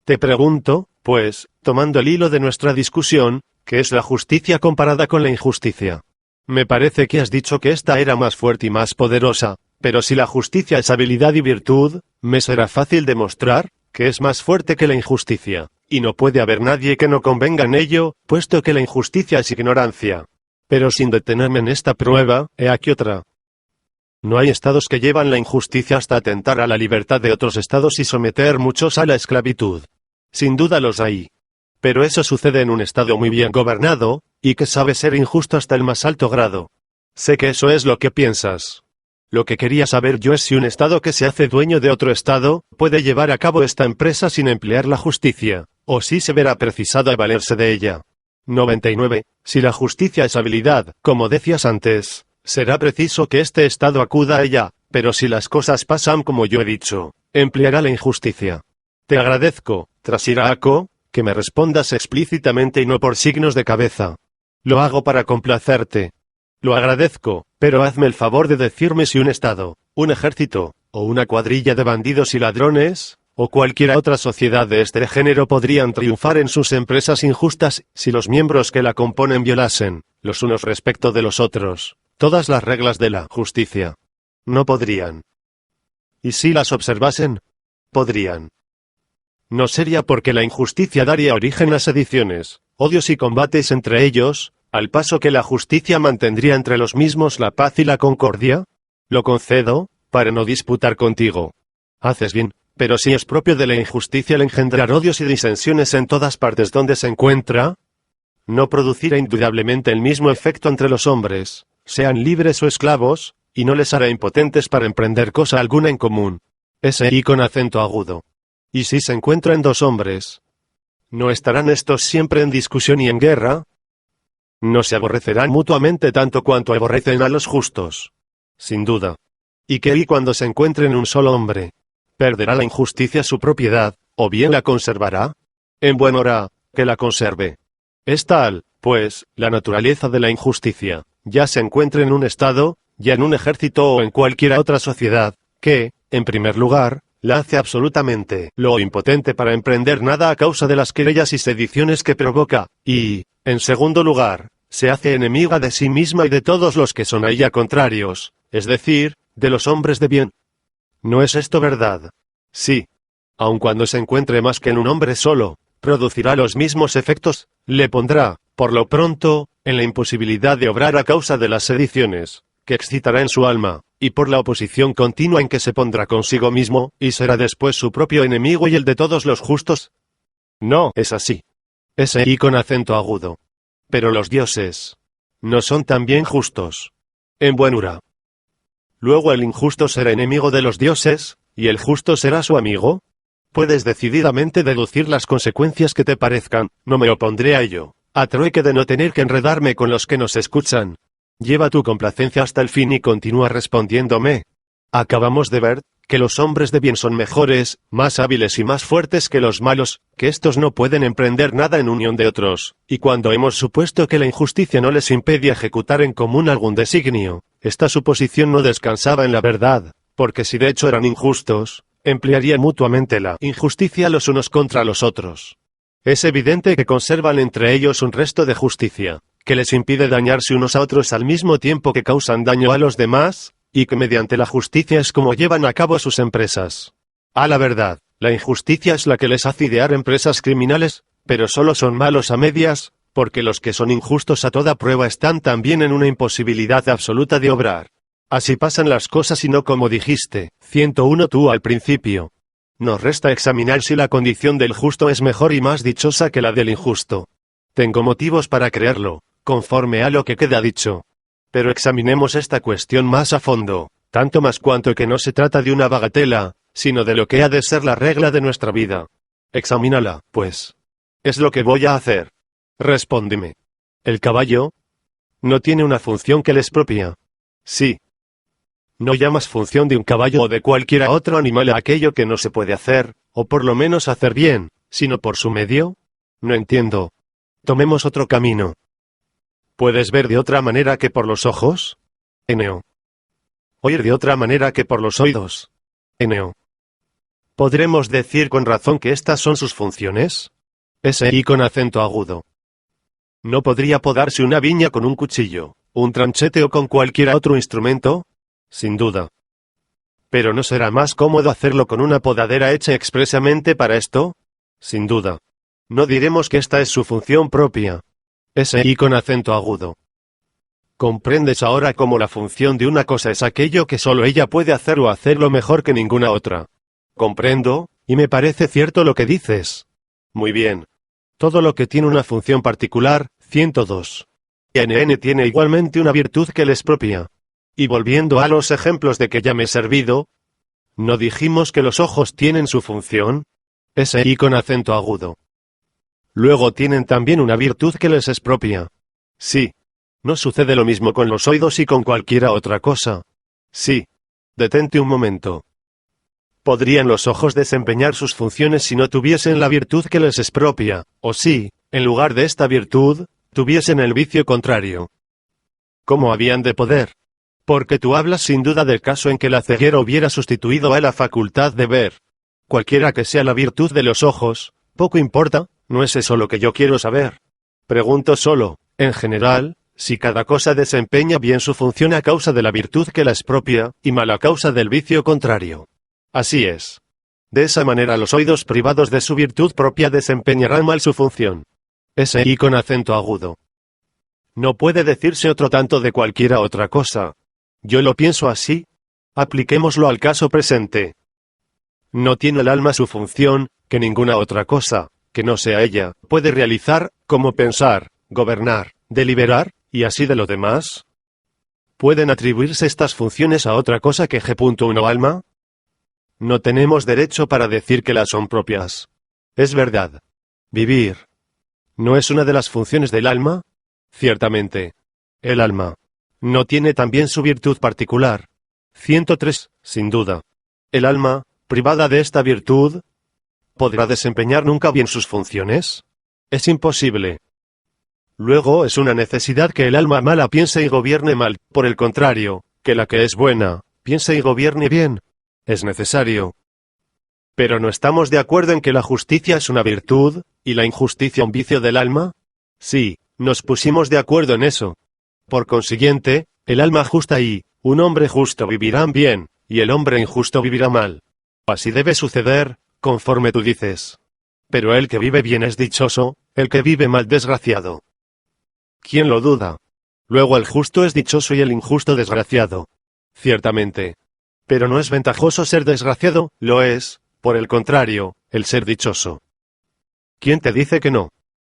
Te pregunto, pues, tomando el hilo de nuestra discusión, ¿qué es la justicia comparada con la injusticia? Me parece que has dicho que esta era más fuerte y más poderosa, pero si la justicia es habilidad y virtud, me será fácil demostrar que es más fuerte que la injusticia, y no puede haber nadie que no convenga en ello, puesto que la injusticia es ignorancia. Pero sin detenerme en esta prueba, he aquí otra. No hay estados que llevan la injusticia hasta atentar a la libertad de otros estados y someter muchos a la esclavitud. Sin duda los hay. Pero eso sucede en un estado muy bien gobernado, y que sabe ser injusto hasta el más alto grado. Sé que eso es lo que piensas. Lo que quería saber yo es si un estado que se hace dueño de otro estado, puede llevar a cabo esta empresa sin emplear la justicia, o si se verá precisado a valerse de ella. 99. Si la justicia es habilidad, como decías antes, será preciso que este estado acuda a ella, pero si las cosas pasan como yo he dicho, empleará la injusticia. Te agradezco, Trasimaco, que me respondas explícitamente y no por signos de cabeza. Lo hago para complacerte. Lo agradezco, pero hazme el favor de decirme si un estado, un ejército, o una cuadrilla de bandidos y ladrones, o cualquier otra sociedad de este género podrían triunfar en sus empresas injustas si los miembros que la componen violasen, los unos respecto de los otros, todas las reglas de la justicia. No podrían. ¿Y si las observasen? Podrían. No sería porque la injusticia daría origen a sediciones, odios y combates entre ellos, al paso que la justicia mantendría entre los mismos la paz y la concordia. Lo concedo, para no disputar contigo. Haces bien, pero si es propio de la injusticia el engendrar odios y disensiones en todas partes donde se encuentra, no producirá indudablemente el mismo efecto entre los hombres, sean libres o esclavos, y no les hará impotentes para emprender cosa alguna en común. S.I. con acento agudo. ¿Y si se encuentran dos hombres? ¿No estarán estos siempre en discusión y en guerra? No se aborrecerán mutuamente tanto cuanto aborrecen a los justos. Sin duda. Y que y cuando se encuentren un solo hombre, ¿perderá la injusticia su propiedad, o bien la conservará? En buen hora, que la conserve. Es tal, pues, la naturaleza de la injusticia, ya se encuentre en un estado, ya en un ejército o en cualquier otra sociedad, que, en primer lugar, la hace absolutamente lo impotente para emprender nada a causa de las querellas y sediciones que provoca, y, en segundo lugar, se hace enemiga de sí misma y de todos los que son a ella contrarios, es decir, de los hombres de bien. ¿No es esto verdad? Sí. Aun cuando se encuentre más que en un hombre solo, producirá los mismos efectos, le pondrá, por lo pronto, en la imposibilidad de obrar a causa de las sediciones, que excitará en su alma, y por la oposición continua en que se pondrá consigo mismo, y será después su propio enemigo y el de todos los justos. No es así. Ese y con acento agudo. Pero los dioses no son también justos. En buen hora. Luego el injusto será enemigo de los dioses, y el justo será su amigo. Puedes decididamente deducir las consecuencias que te parezcan, no me opondré a ello, a trueque de no tener que enredarme con los que nos escuchan. Lleva tu complacencia hasta el fin y continúa respondiéndome. Acabamos de ver que los hombres de bien son mejores, más hábiles y más fuertes que los malos, que estos no pueden emprender nada en unión de otros, y cuando hemos supuesto que la injusticia no les impide ejecutar en común algún designio, esta suposición no descansaba en la verdad, porque si de hecho eran injustos, emplearían mutuamente la injusticia los unos contra los otros. Es evidente que conservan entre ellos un resto de justicia, que les impide dañarse unos a otros al mismo tiempo que causan daño a los demás, y que mediante la justicia es como llevan a cabo sus empresas. A la verdad, la injusticia es la que les hace idear empresas criminales, pero solo son malos a medias, porque los que son injustos a toda prueba están también en una imposibilidad absoluta de obrar. Así pasan las cosas y no como dijiste, 101 tú al principio. Nos resta examinar si la condición del justo es mejor y más dichosa que la del injusto. Tengo motivos para creerlo, conforme a lo que queda dicho. Pero examinemos esta cuestión más a fondo, tanto más cuanto que no se trata de una bagatela, sino de lo que ha de ser la regla de nuestra vida. Examínala, pues. Es lo que voy a hacer. Respóndeme. ¿El caballo no tiene una función que le es propia? Sí. ¿No llamas función de un caballo o de cualquier otro animal a aquello que no se puede hacer, o por lo menos hacer bien, sino por su medio? No entiendo. Tomemos otro camino. ¿Puedes ver de otra manera que por los ojos? Eneo. ¿Oír de otra manera que por los oídos? Eneo. ¿Podremos decir con razón que estas son sus funciones? Ese y con acento agudo. ¿No podría podarse una viña con un cuchillo, un tranchete o con cualquier otro instrumento? Sin duda. ¿Pero no será más cómodo hacerlo con una podadera hecha expresamente para esto? Sin duda. No diremos que esta es su función propia. Ese y con acento agudo. ¿Comprendes ahora cómo la función de una cosa es aquello que solo ella puede hacer o hacerlo mejor que ninguna otra? Comprendo, y me parece cierto lo que dices. Muy bien. Todo lo que tiene una función particular, 102. NN tiene igualmente una virtud que le es propia. Y volviendo a los ejemplos de que ya me he servido, ¿no dijimos que los ojos tienen su función? Ese y con acento agudo. Luego tienen también una virtud que les es propia. Sí. ¿No sucede lo mismo con los oídos y con cualquiera otra cosa? Sí. Detente un momento. ¿Podrían los ojos desempeñar sus funciones si no tuviesen la virtud que les es propia, o si, en lugar de esta virtud, tuviesen el vicio contrario? ¿Cómo habían de poder? Porque tú hablas sin duda del caso en que la ceguera hubiera sustituido a la facultad de ver. Cualquiera que sea la virtud de los ojos, poco importa, no es eso lo que yo quiero saber. Pregunto solo, en general, si cada cosa desempeña bien su función a causa de la virtud que la es propia, y mal a causa del vicio contrario. Así es. De esa manera los oídos privados de su virtud propia desempeñarán mal su función. Ese y con acento agudo. No puede decirse otro tanto de cualquiera otra cosa. Yo lo pienso así. Apliquémoslo al caso presente. No tiene el alma su función, que ninguna otra cosa, que no sea ella, puede realizar, como pensar, gobernar, deliberar, y así de lo demás. ¿Pueden atribuirse estas funciones a otra cosa que G.1 alma? No tenemos derecho para decir que las son propias. Es verdad. Vivir. ¿No es una de las funciones del alma? Ciertamente. El alma no tiene también su virtud particular. 103. Sin duda. El alma, privada de esta virtud, ¿podrá desempeñar nunca bien sus funciones? Es imposible. Luego es una necesidad que el alma mala piense y gobierne mal, por el contrario, que la que es buena, piense y gobierne bien. Es necesario. ¿Pero no estamos de acuerdo en que la justicia es una virtud, y la injusticia un vicio del alma? Sí, nos pusimos de acuerdo en eso. Por consiguiente, el alma justa y un hombre justo vivirán bien, y el hombre injusto vivirá mal. Así debe suceder, conforme tú dices. Pero el que vive bien es dichoso, el que vive mal desgraciado. ¿Quién lo duda? Luego el justo es dichoso y el injusto desgraciado. Ciertamente. Pero no es ventajoso ser desgraciado, lo es, por el contrario, el ser dichoso. ¿Quién te dice que no?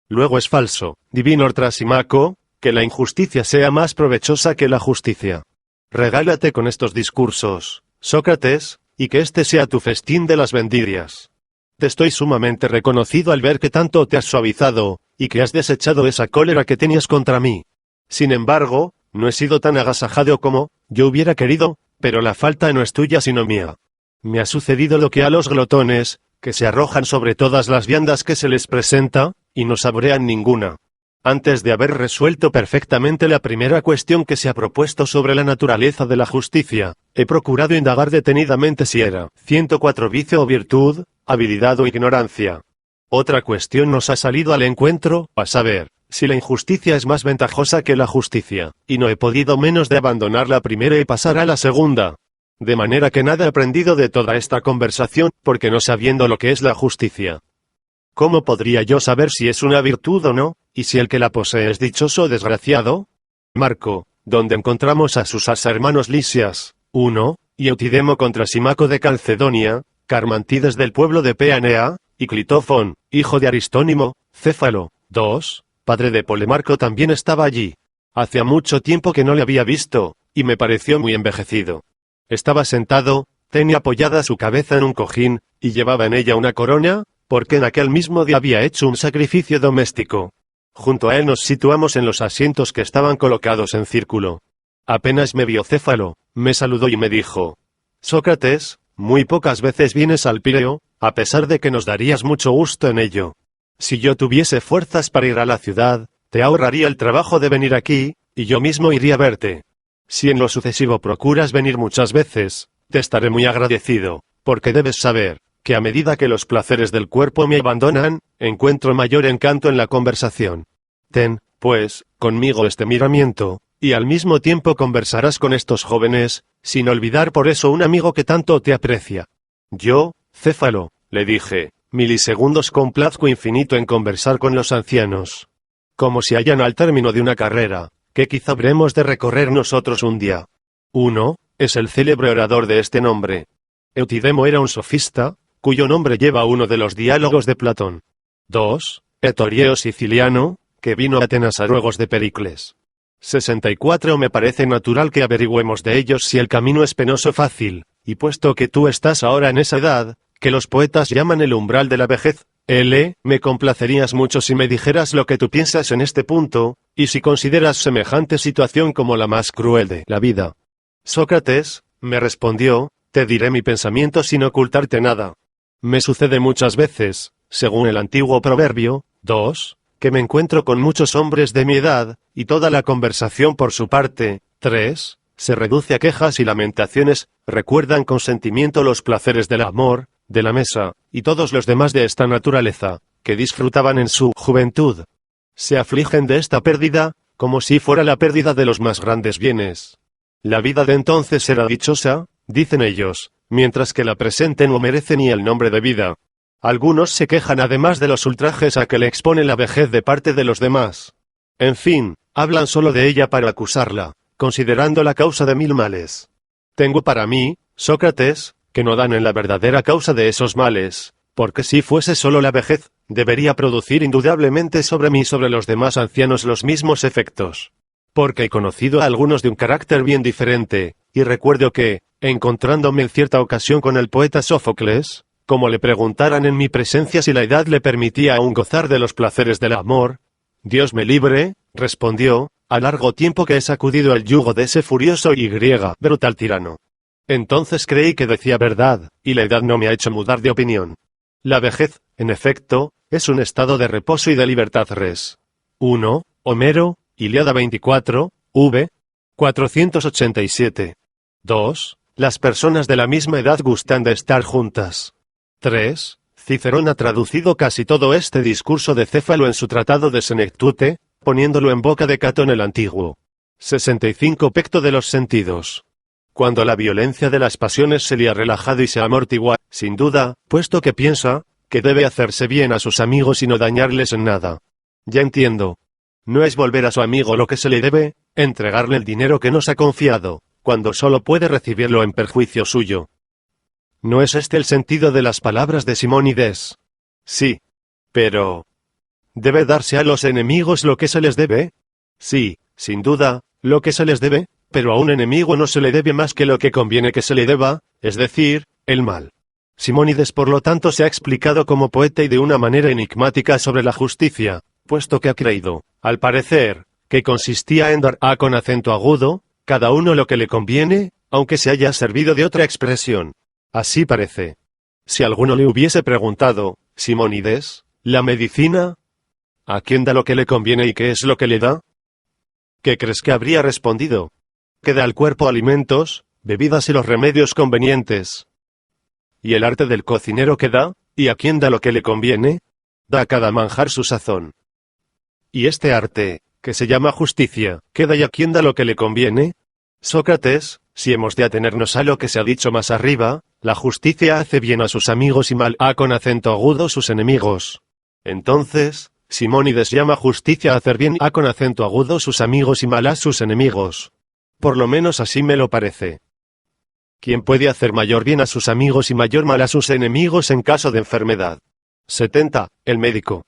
Luego es falso, divino Trasímaco, que la injusticia sea más provechosa que la justicia. Regálate con estos discursos, Sócrates, y que este sea tu festín de las vendirias. Te estoy sumamente reconocido al ver que tanto te has suavizado, y que has desechado esa cólera que tenías contra mí. Sin embargo, no he sido tan agasajado como yo hubiera querido, pero la falta no es tuya sino mía. Me ha sucedido lo que a los glotones, que se arrojan sobre todas las viandas que se les presenta, y no saborean ninguna. Antes de haber resuelto perfectamente la primera cuestión que se ha propuesto sobre la naturaleza de la justicia, he procurado indagar detenidamente si era 104 vicio o virtud, habilidad o ignorancia. Otra cuestión nos ha salido al encuentro, a saber, si la injusticia es más ventajosa que la justicia, y no he podido menos de abandonar la primera y pasar a la segunda. De manera que nada he aprendido de toda esta conversación, porque no sabiendo lo que es la justicia. ¿Cómo podría yo saber si es una virtud o no, y si el que la posee es dichoso o desgraciado? Marco, donde encontramos a sus hermanos Lisias, 1, y Eutidemo contra Símaco de Calcedonia, Carmantides del pueblo de Peanea, y Clitófon, hijo de Aristónimo, Céfalo, 2, padre de Polemarco también estaba allí. Hacía mucho tiempo que no le había visto, y me pareció muy envejecido. Estaba sentado, tenía apoyada su cabeza en un cojín, y llevaba en ella una corona, porque en aquel mismo día había hecho un sacrificio doméstico. Junto a él nos situamos en los asientos que estaban colocados en círculo. Apenas me vio Céfalo, me saludó y me dijo: Sócrates, muy pocas veces vienes al Pireo, a pesar de que nos darías mucho gusto en ello. Si yo tuviese fuerzas para ir a la ciudad, te ahorraría el trabajo de venir aquí, y yo mismo iría a verte. Si en lo sucesivo procuras venir muchas veces, te estaré muy agradecido, porque debes saber que a medida que los placeres del cuerpo me abandonan, encuentro mayor encanto en la conversación. Ten, pues, conmigo este miramiento, y al mismo tiempo conversarás con estos jóvenes, sin olvidar por eso un amigo que tanto te aprecia. Yo, Céfalo, le dije, milisegundos complazco infinito en conversar con los ancianos. Como si hallan al término de una carrera, que quizá habremos de recorrer nosotros un día. 1, es el célebre orador de este nombre. Eutidemo era un sofista, cuyo nombre lleva uno de los diálogos de Platón. 2, Etorieo siciliano, que vino a Atenas a ruegos de Pericles. 64 Me parece natural que averigüemos de ellos si el camino es penoso o fácil, y puesto que tú estás ahora en esa edad, que los poetas llaman el umbral de la vejez, me complacerías mucho si me dijeras lo que tú piensas en este punto, y si consideras semejante situación como la más cruel de la vida. Sócrates, me respondió, te diré mi pensamiento sin ocultarte nada. Me sucede muchas veces, según el antiguo proverbio, 2, que me encuentro con muchos hombres de mi edad, y toda la conversación por su parte, 3, se reduce a quejas y lamentaciones, recuerdan con sentimiento los placeres del amor, de la mesa, y todos los demás de esta naturaleza, que disfrutaban en su juventud. Se afligen de esta pérdida, como si fuera la pérdida de los más grandes bienes. La vida de entonces era dichosa, dicen ellos, mientras que la presente no merece ni el nombre de vida. Algunos se quejan además de los ultrajes a que le expone la vejez de parte de los demás. En fin, hablan solo de ella para acusarla, considerando la causa de mil males. Tengo para mí, Sócrates, que no dan en la verdadera causa de esos males, porque si fuese solo la vejez, debería producir indudablemente sobre mí y sobre los demás ancianos los mismos efectos. Porque he conocido a algunos de un carácter bien diferente, y recuerdo que, encontrándome en cierta ocasión con el poeta Sófocles, como le preguntaran en mi presencia si la edad le permitía aún gozar de los placeres del amor, Dios me libre, respondió, a largo tiempo que he sacudido el yugo de ese furioso y brutal tirano. Entonces creí que decía verdad, y la edad no me ha hecho mudar de opinión. La vejez, en efecto, es un estado de reposo y de libertad. Res. 1. Homero, Ilíada 24, v. 487. 2. Las personas de la misma edad gustan de estar juntas. 3. Cicerón ha traducido casi todo este discurso de Céfalo en su tratado de Senectute, poniéndolo en boca de Catón el Antiguo. 65. Pecto de los sentidos. Cuando la violencia de las pasiones se le ha relajado y se amortigua, sin duda, puesto que piensa que debe hacerse bien a sus amigos y no dañarles en nada. Ya entiendo. No es volver a su amigo lo que se le debe, entregarle el dinero que nos ha confiado, cuando solo puede recibirlo en perjuicio suyo. ¿No es este el sentido de las palabras de Simónides? Sí. Pero ¿debe darse a los enemigos lo que se les debe? Sí, sin duda, lo que se les debe, pero a un enemigo no se le debe más que lo que conviene que se le deba, es decir, el mal. Simónides por lo tanto se ha explicado como poeta y de una manera enigmática sobre la justicia, puesto que ha creído, al parecer, que consistía en dar a con acento agudo, cada uno lo que le conviene, aunque se haya servido de otra expresión. Así parece. Si alguno le hubiese preguntado, Simónides, ¿la medicina? ¿A quién da lo que le conviene y qué es lo que le da? ¿Qué crees que habría respondido? Que da al cuerpo alimentos, bebidas y los remedios convenientes. ¿Y el arte del cocinero qué da? ¿Y a quién da lo que le conviene? Da a cada manjar su sazón. ¿Y este arte, que se llama justicia, qué da y a quién da lo que le conviene? Sócrates, si hemos de atenernos a lo que se ha dicho más arriba, la justicia hace bien a sus amigos y mal a con acento agudo sus enemigos. Entonces, Simónides llama justicia a hacer bien a con acento agudo sus amigos y mal a sus enemigos. Por lo menos así me lo parece. ¿Quién puede hacer mayor bien a sus amigos y mayor mal a sus enemigos en caso de enfermedad? 70. El médico.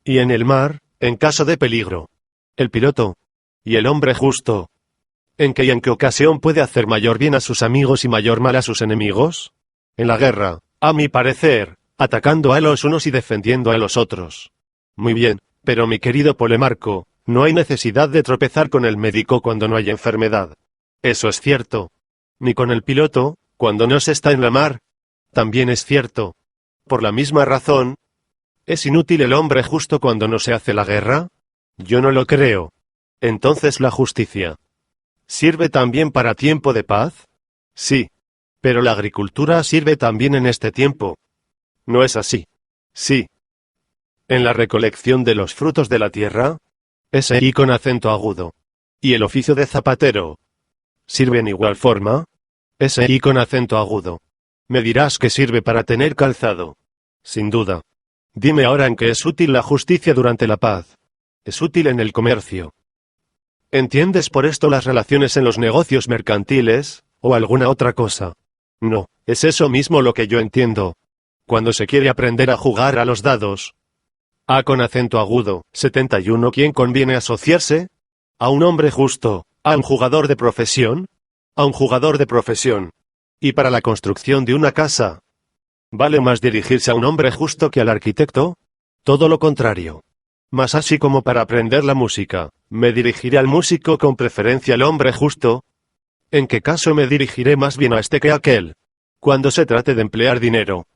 Y en el mar, en caso de peligro. El piloto. Y el hombre justo. ¿En qué y en qué ocasión puede hacer mayor bien a sus amigos y mayor mal a sus enemigos? En la guerra, a mi parecer, atacando a los unos y defendiendo a los otros. Muy bien, pero mi querido Polemarco, no hay necesidad de tropezar con el médico cuando no hay enfermedad. Eso es cierto. Ni con el piloto, cuando no se está en la mar. También es cierto. Por la misma razón, ¿es inútil el hombre justo cuando no se hace la guerra? Yo no lo creo. Entonces la justicia ¿sirve también para tiempo de paz? Sí. Pero la agricultura sirve también en este tiempo. ¿No es así? Sí. ¿En la recolección de los frutos de la tierra? Ese y con acento agudo. ¿Y el oficio de zapatero? ¿Sirve en igual forma? Ese y con acento agudo. Me dirás que sirve para tener calzado. Sin duda. Dime ahora en qué es útil la justicia durante la paz. Es útil en el comercio. ¿Entiendes por esto las relaciones en los negocios mercantiles, o alguna otra cosa? No, es eso mismo lo que yo entiendo. Cuando se quiere aprender a jugar a los dados. A con acento agudo, 71. ¿Quién conviene asociarse? ¿A un hombre justo? ¿A un jugador de profesión? A un jugador de profesión. ¿Y para la construcción de una casa? ¿Vale más dirigirse a un hombre justo que al arquitecto? Todo lo contrario. Mas así como para aprender la música, ¿me dirigiré al músico con preferencia al hombre justo? ¿En qué caso me dirigiré más bien a este que a aquel? Cuando se trate de emplear dinero.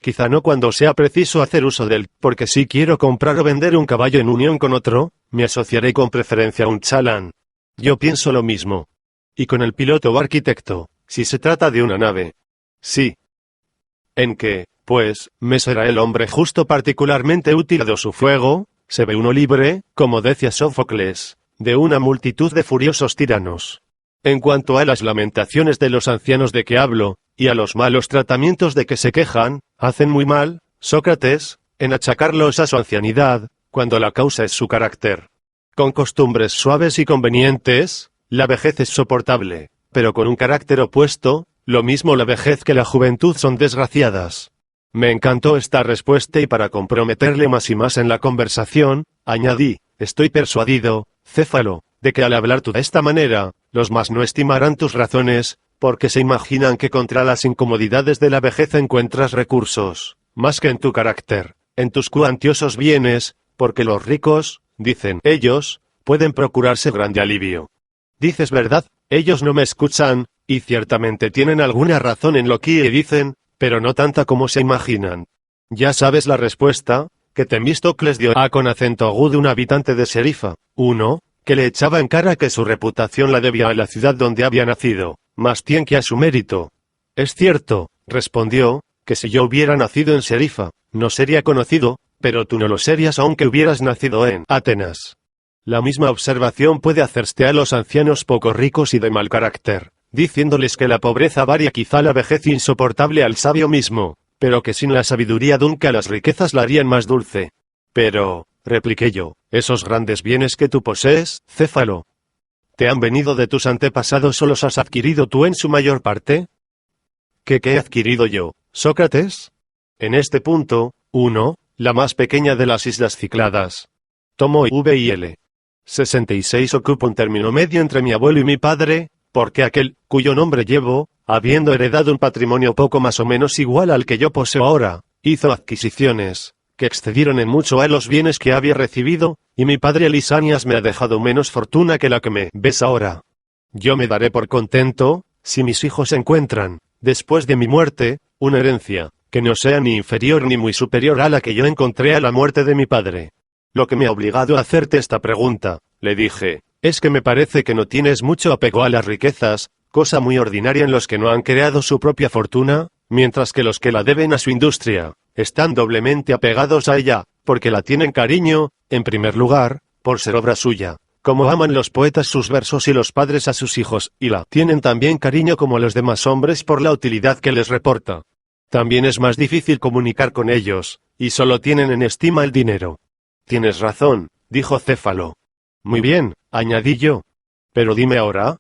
Quizá no cuando sea preciso hacer uso de él, porque si quiero comprar o vender un caballo en unión con otro, me asociaré con preferencia a un chalán. Yo pienso lo mismo. Y con el piloto o arquitecto, si se trata de una nave. Sí. ¿En qué, pues, me será el hombre justo particularmente útil dado su fuego? Se ve uno libre, como decía Sófocles, de una multitud de furiosos tiranos. En cuanto a las lamentaciones de los ancianos de que hablo, y a los malos tratamientos de que se quejan, hacen muy mal, Sócrates, en achacarlos a su ancianidad, cuando la causa es su carácter. Con costumbres suaves y convenientes, la vejez es soportable, pero con un carácter opuesto, lo mismo la vejez que la juventud son desgraciadas. Me encantó esta respuesta y para comprometerle más y más en la conversación, añadí, estoy persuadido, Céfalo, de que al hablar tú de esta manera, los más no estimarán tus razones, porque se imaginan que contra las incomodidades de la vejez encuentras recursos, más que en tu carácter, en tus cuantiosos bienes, porque los ricos, dicen ellos, pueden procurarse grande alivio. Dices verdad, ellos no me escuchan, y ciertamente tienen alguna razón en lo que dicen, pero no tanta como se imaginan. Ya sabes la respuesta, que Temístocles dio a con acento agudo un habitante de Serifa, uno, que le echaba en cara que su reputación la debía a la ciudad donde había nacido, más bien que a su mérito. Es cierto, respondió, que si yo hubiera nacido en Serifa, no sería conocido, pero tú no lo serías aunque hubieras nacido en Atenas. La misma observación puede hacerse a los ancianos poco ricos y de mal carácter, diciéndoles que la pobreza varia quizá la vejez insoportable al sabio mismo, pero que sin la sabiduría nunca las riquezas la harían más dulce. Pero, repliqué yo, esos grandes bienes que tú posees, Céfalo, ¿te han venido de tus antepasados o los has adquirido tú en su mayor parte? ¿Qué he adquirido yo, Sócrates? En este punto, 1, la más pequeña de las islas Cicladas. Tomo V y L. 66 ocupa un término medio entre mi abuelo y mi padre, porque aquel, cuyo nombre llevo, habiendo heredado un patrimonio poco más o menos igual al que yo poseo ahora, hizo adquisiciones, que excedieron en mucho a los bienes que había recibido, y mi padre Lisanias me ha dejado menos fortuna que la que me ves ahora. Yo me daré por contento, si mis hijos encuentran, después de mi muerte, una herencia, que no sea ni inferior ni muy superior a la que yo encontré a la muerte de mi padre. Lo que me ha obligado a hacerte esta pregunta, le dije, es que me parece que no tienes mucho apego a las riquezas, cosa muy ordinaria en los que no han creado su propia fortuna, mientras que los que la deben a su industria, están doblemente apegados a ella, porque la tienen cariño, en primer lugar, por ser obra suya, como aman los poetas sus versos y los padres a sus hijos, y la tienen también cariño como los demás hombres por la utilidad que les reporta. También es más difícil comunicar con ellos, y solo tienen en estima el dinero. Tienes razón, dijo Céfalo. Muy bien, añadí yo. Pero dime ahora,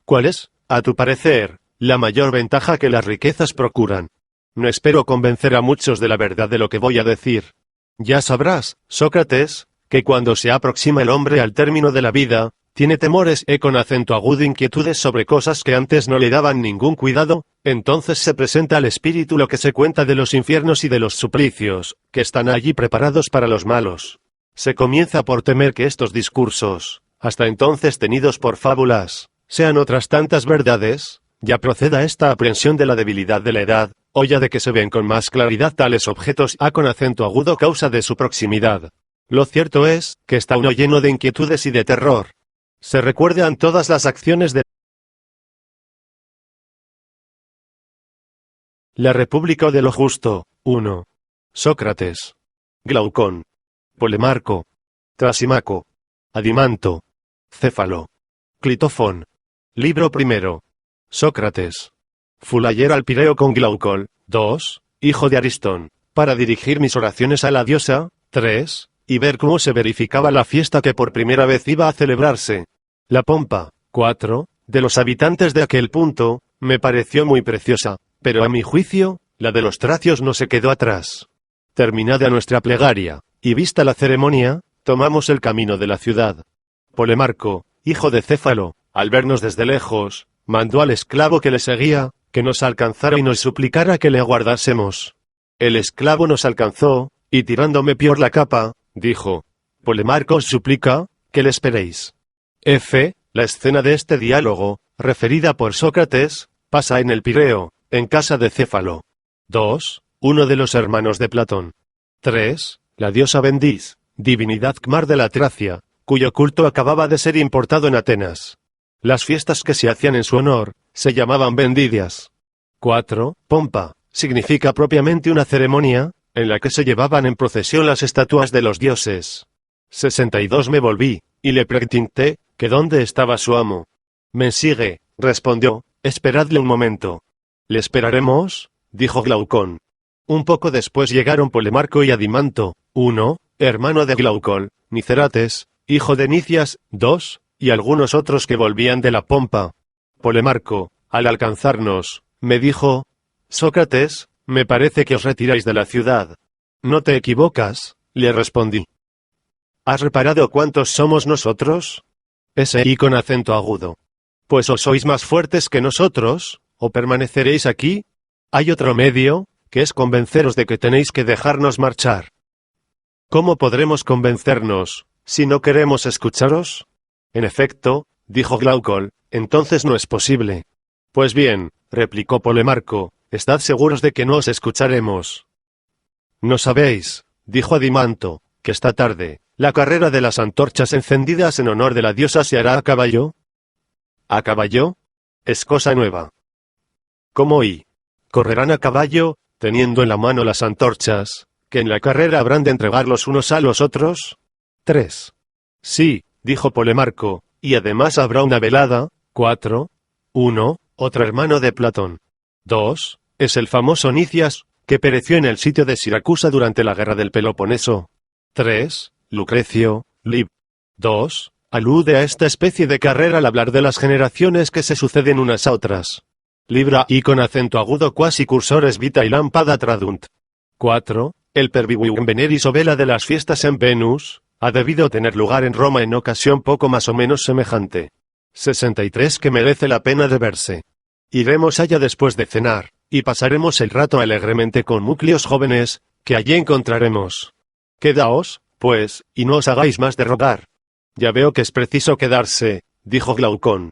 ¿cuál es, a tu parecer, la mayor ventaja que las riquezas procuran? No espero convencer a muchos de la verdad de lo que voy a decir. Ya sabrás, Sócrates, que cuando se aproxima el hombre al término de la vida, tiene temores y con acento agudo inquietudes sobre cosas que antes no le daban ningún cuidado, entonces se presenta al espíritu lo que se cuenta de los infiernos y de los suplicios, que están allí preparados para los malos. Se comienza por temer que estos discursos, hasta entonces tenidos por fábulas, sean otras tantas verdades, ya proceda esta aprensión de la debilidad de la edad, o ya de que se ven con más claridad tales objetos a con acento agudo causa de su proximidad. Lo cierto es, que está uno lleno de inquietudes y de terror. Se recuerdan todas las acciones de la República de lo Justo, 1. Sócrates. Glaucón. Polemarco. Trasimaco. Adimanto. Céfalo. Clitofón. Libro primero. Sócrates. Fulayer al Pireo con Glaucol, 2, hijo de Aristón, para dirigir mis oraciones a la diosa, 3, y ver cómo se verificaba la fiesta que por primera vez iba a celebrarse. La pompa, 4, de los habitantes de aquel punto, me pareció muy preciosa, pero a mi juicio, la de los tracios no se quedó atrás. Terminada nuestra plegaria, y vista la ceremonia, tomamos el camino de la ciudad. Polemarco, hijo de Céfalo, al vernos desde lejos, mandó al esclavo que le seguía, que nos alcanzara y nos suplicara que le aguardásemos. El esclavo nos alcanzó, y tirándome por la capa, dijo, Polemarco os suplica, que le esperéis. F. La escena de este diálogo, referida por Sócrates, pasa en el Pireo, en casa de Céfalo. 2. Uno de los hermanos de Platón. 3. La diosa Bendis, divinidad Cmar de la Tracia, cuyo culto acababa de ser importado en Atenas. Las fiestas que se hacían en su honor, se llamaban Vendidias. 4. Pompa, significa propiamente una ceremonia, en la que se llevaban en procesión las estatuas de los dioses. 62 Me volví, y le pregunté, que dónde estaba su amo. Me sigue, respondió, esperadle un momento. ¿Le esperaremos? Dijo Glaucón. Un poco después llegaron Polemarco y Adimanto, 1, hermano de Glaucol, Nicerates, hijo de Nicias, 2, y algunos otros que volvían de la pompa. Polemarco, al alcanzarnos, me dijo, Sócrates, me parece que os retiráis de la ciudad. No te equivocas, le respondí. ¿Has reparado cuántos somos nosotros? Ese y con acento agudo. Pues o sois más fuertes que nosotros, o permaneceréis aquí. Hay otro medio, que es convenceros de que tenéis que dejarnos marchar. ¿Cómo podremos convencernos, si no queremos escucharos? En efecto, dijo Glaucon, entonces no es posible. Pues bien, replicó Polemarco, estad seguros de que no os escucharemos. ¿No sabéis, dijo Adimanto, que esta tarde, la carrera de las antorchas encendidas en honor de la diosa se hará a caballo? ¿A caballo? Es cosa nueva. ¿Cómo y? ¿Correrán a caballo, teniendo en la mano las antorchas, que en la carrera habrán de entregar los unos a los otros? 3. Sí, dijo Polemarco, y además habrá una velada. 4. 1. Otro hermano de Platón. 2. Es el famoso Nicias, que pereció en el sitio de Siracusa durante la guerra del Peloponeso. 3. Lucrecio, Lib. 2. Alude a esta especie de carrera al hablar de las generaciones que se suceden unas a otras. Libra y con acento agudo quasi cursores vita y lampada tradunt. 4. El pervivium veneris o vela de las fiestas en Venus, ha debido tener lugar en Roma en ocasión poco más o menos semejante. 63 que merece la pena de verse. Iremos allá después de cenar, y pasaremos el rato alegremente con núcleos jóvenes, que allí encontraremos. Quedaos, pues, y no os hagáis más de rogar. Ya veo que es preciso quedarse, dijo Glaucon.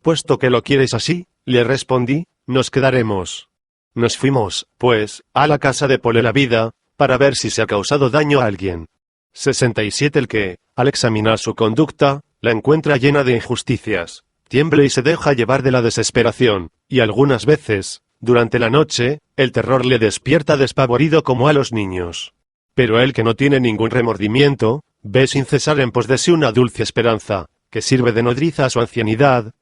Puesto que lo quieres así, le respondí, nos quedaremos. Nos fuimos, pues, a la casa de Polelavida, para ver si se ha causado daño a alguien. 67 el que, al examinar su conducta, la encuentra llena de injusticias, tiembla y se deja llevar de la desesperación, y algunas veces, durante la noche, el terror le despierta despavorido como a los niños. Pero él que no tiene ningún remordimiento, ve sin cesar en pos de sí una dulce esperanza, que sirve de nodriza a su ancianidad,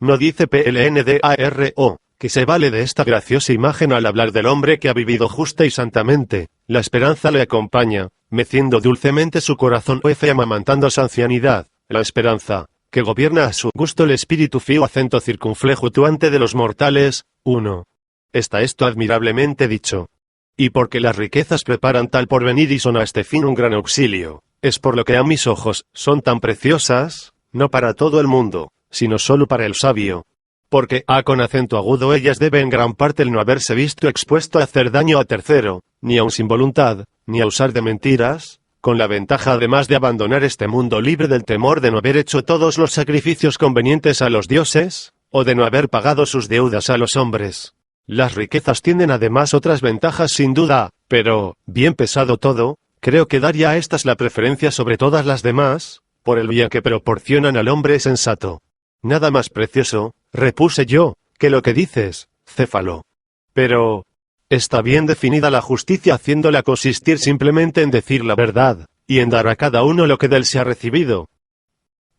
no dice PLNDARO, que se vale de esta graciosa imagen al hablar del hombre que ha vivido justa y santamente, la esperanza le acompaña, meciendo dulcemente su corazón y amamantando su ancianidad, la esperanza, que gobierna a su gusto el espíritu fío acento circunflejutuante de los mortales. 1. Está esto admirablemente dicho. Y porque las riquezas preparan tal porvenir y son a este fin un gran auxilio, es por lo que a mis ojos son tan preciosas, no para todo el mundo, sino solo para el sabio. Porque, con acento agudo ellas debe en gran parte el no haberse visto expuesto a hacer daño a tercero, ni aun sin voluntad, ni a usar de mentiras, con la ventaja además de abandonar este mundo libre del temor de no haber hecho todos los sacrificios convenientes a los dioses, o de no haber pagado sus deudas a los hombres. Las riquezas tienen además otras ventajas sin duda, pero, bien pesado todo, creo que daría a estas la preferencia sobre todas las demás, por el bien que proporcionan al hombre sensato. Nada más precioso, repuse yo, que lo que dices, Céfalo. Pero, está bien definida la justicia haciéndola consistir simplemente en decir la verdad, y en dar a cada uno lo que de él se ha recibido.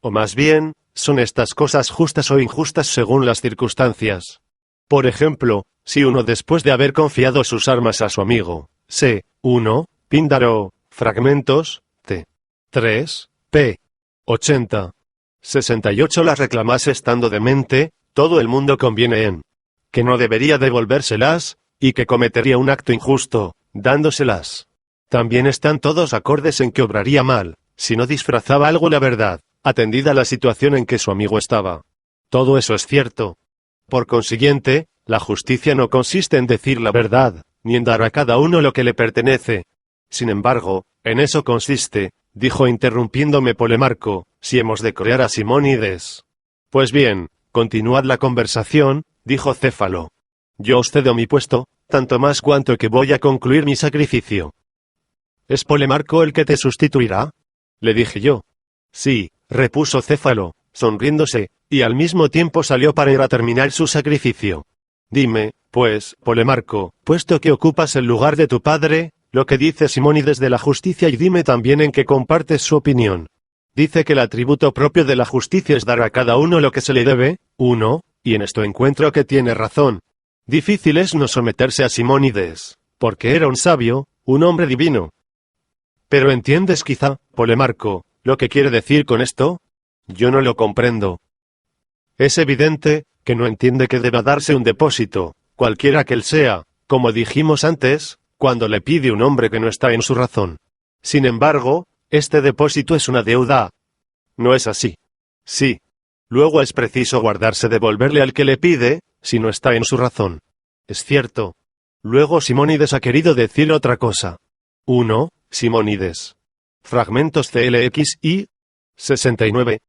O más bien, son estas cosas justas o injustas según las circunstancias. Por ejemplo, si uno después de haber confiado sus armas a su amigo, C. 1, Píndaro, fragmentos, T. 3, p. 80. 68 las reclamase estando demente, todo el mundo conviene en que no debería devolvérselas, y que cometería un acto injusto, dándoselas. También están todos acordes en que obraría mal, si no disfrazaba algo la verdad, atendida la situación en que su amigo estaba. Todo eso es cierto. Por consiguiente, la justicia no consiste en decir la verdad, ni en dar a cada uno lo que le pertenece. Sin embargo, en eso consiste, dijo interrumpiéndome Polemarco, si hemos de crear a Simónides. Pues bien, continuad la conversación, dijo Céfalo. Yo os cedo mi puesto, tanto más cuanto que voy a concluir mi sacrificio. ¿Es Polemarco el que te sustituirá? Le dije yo. Sí, repuso Céfalo, sonriéndose, y al mismo tiempo salió para ir a terminar su sacrificio. Dime, pues, Polemarco, puesto que ocupas el lugar de tu padre, lo que dice Simónides de la justicia y dime también en qué compartes su opinión. Dice que el atributo propio de la justicia es dar a cada uno lo que se le debe, 1, y en esto encuentro que tiene razón. Difícil es no someterse a Simónides, porque era un sabio, un hombre divino. Pero ¿entiendes quizá, Polemarco, lo que quiere decir con esto? Yo no lo comprendo. Es evidente, que no entiende que deba darse un depósito, cualquiera que él sea, como dijimos antes, cuando le pide un hombre que no está en su razón. Sin embargo, este depósito es una deuda. ¿No es así? Sí. Luego es preciso guardarse devolverle al que le pide, si no está en su razón. Es cierto. Luego Simónides ha querido decir otra cosa. 1. Simónides. Fragmentos CLX y 69.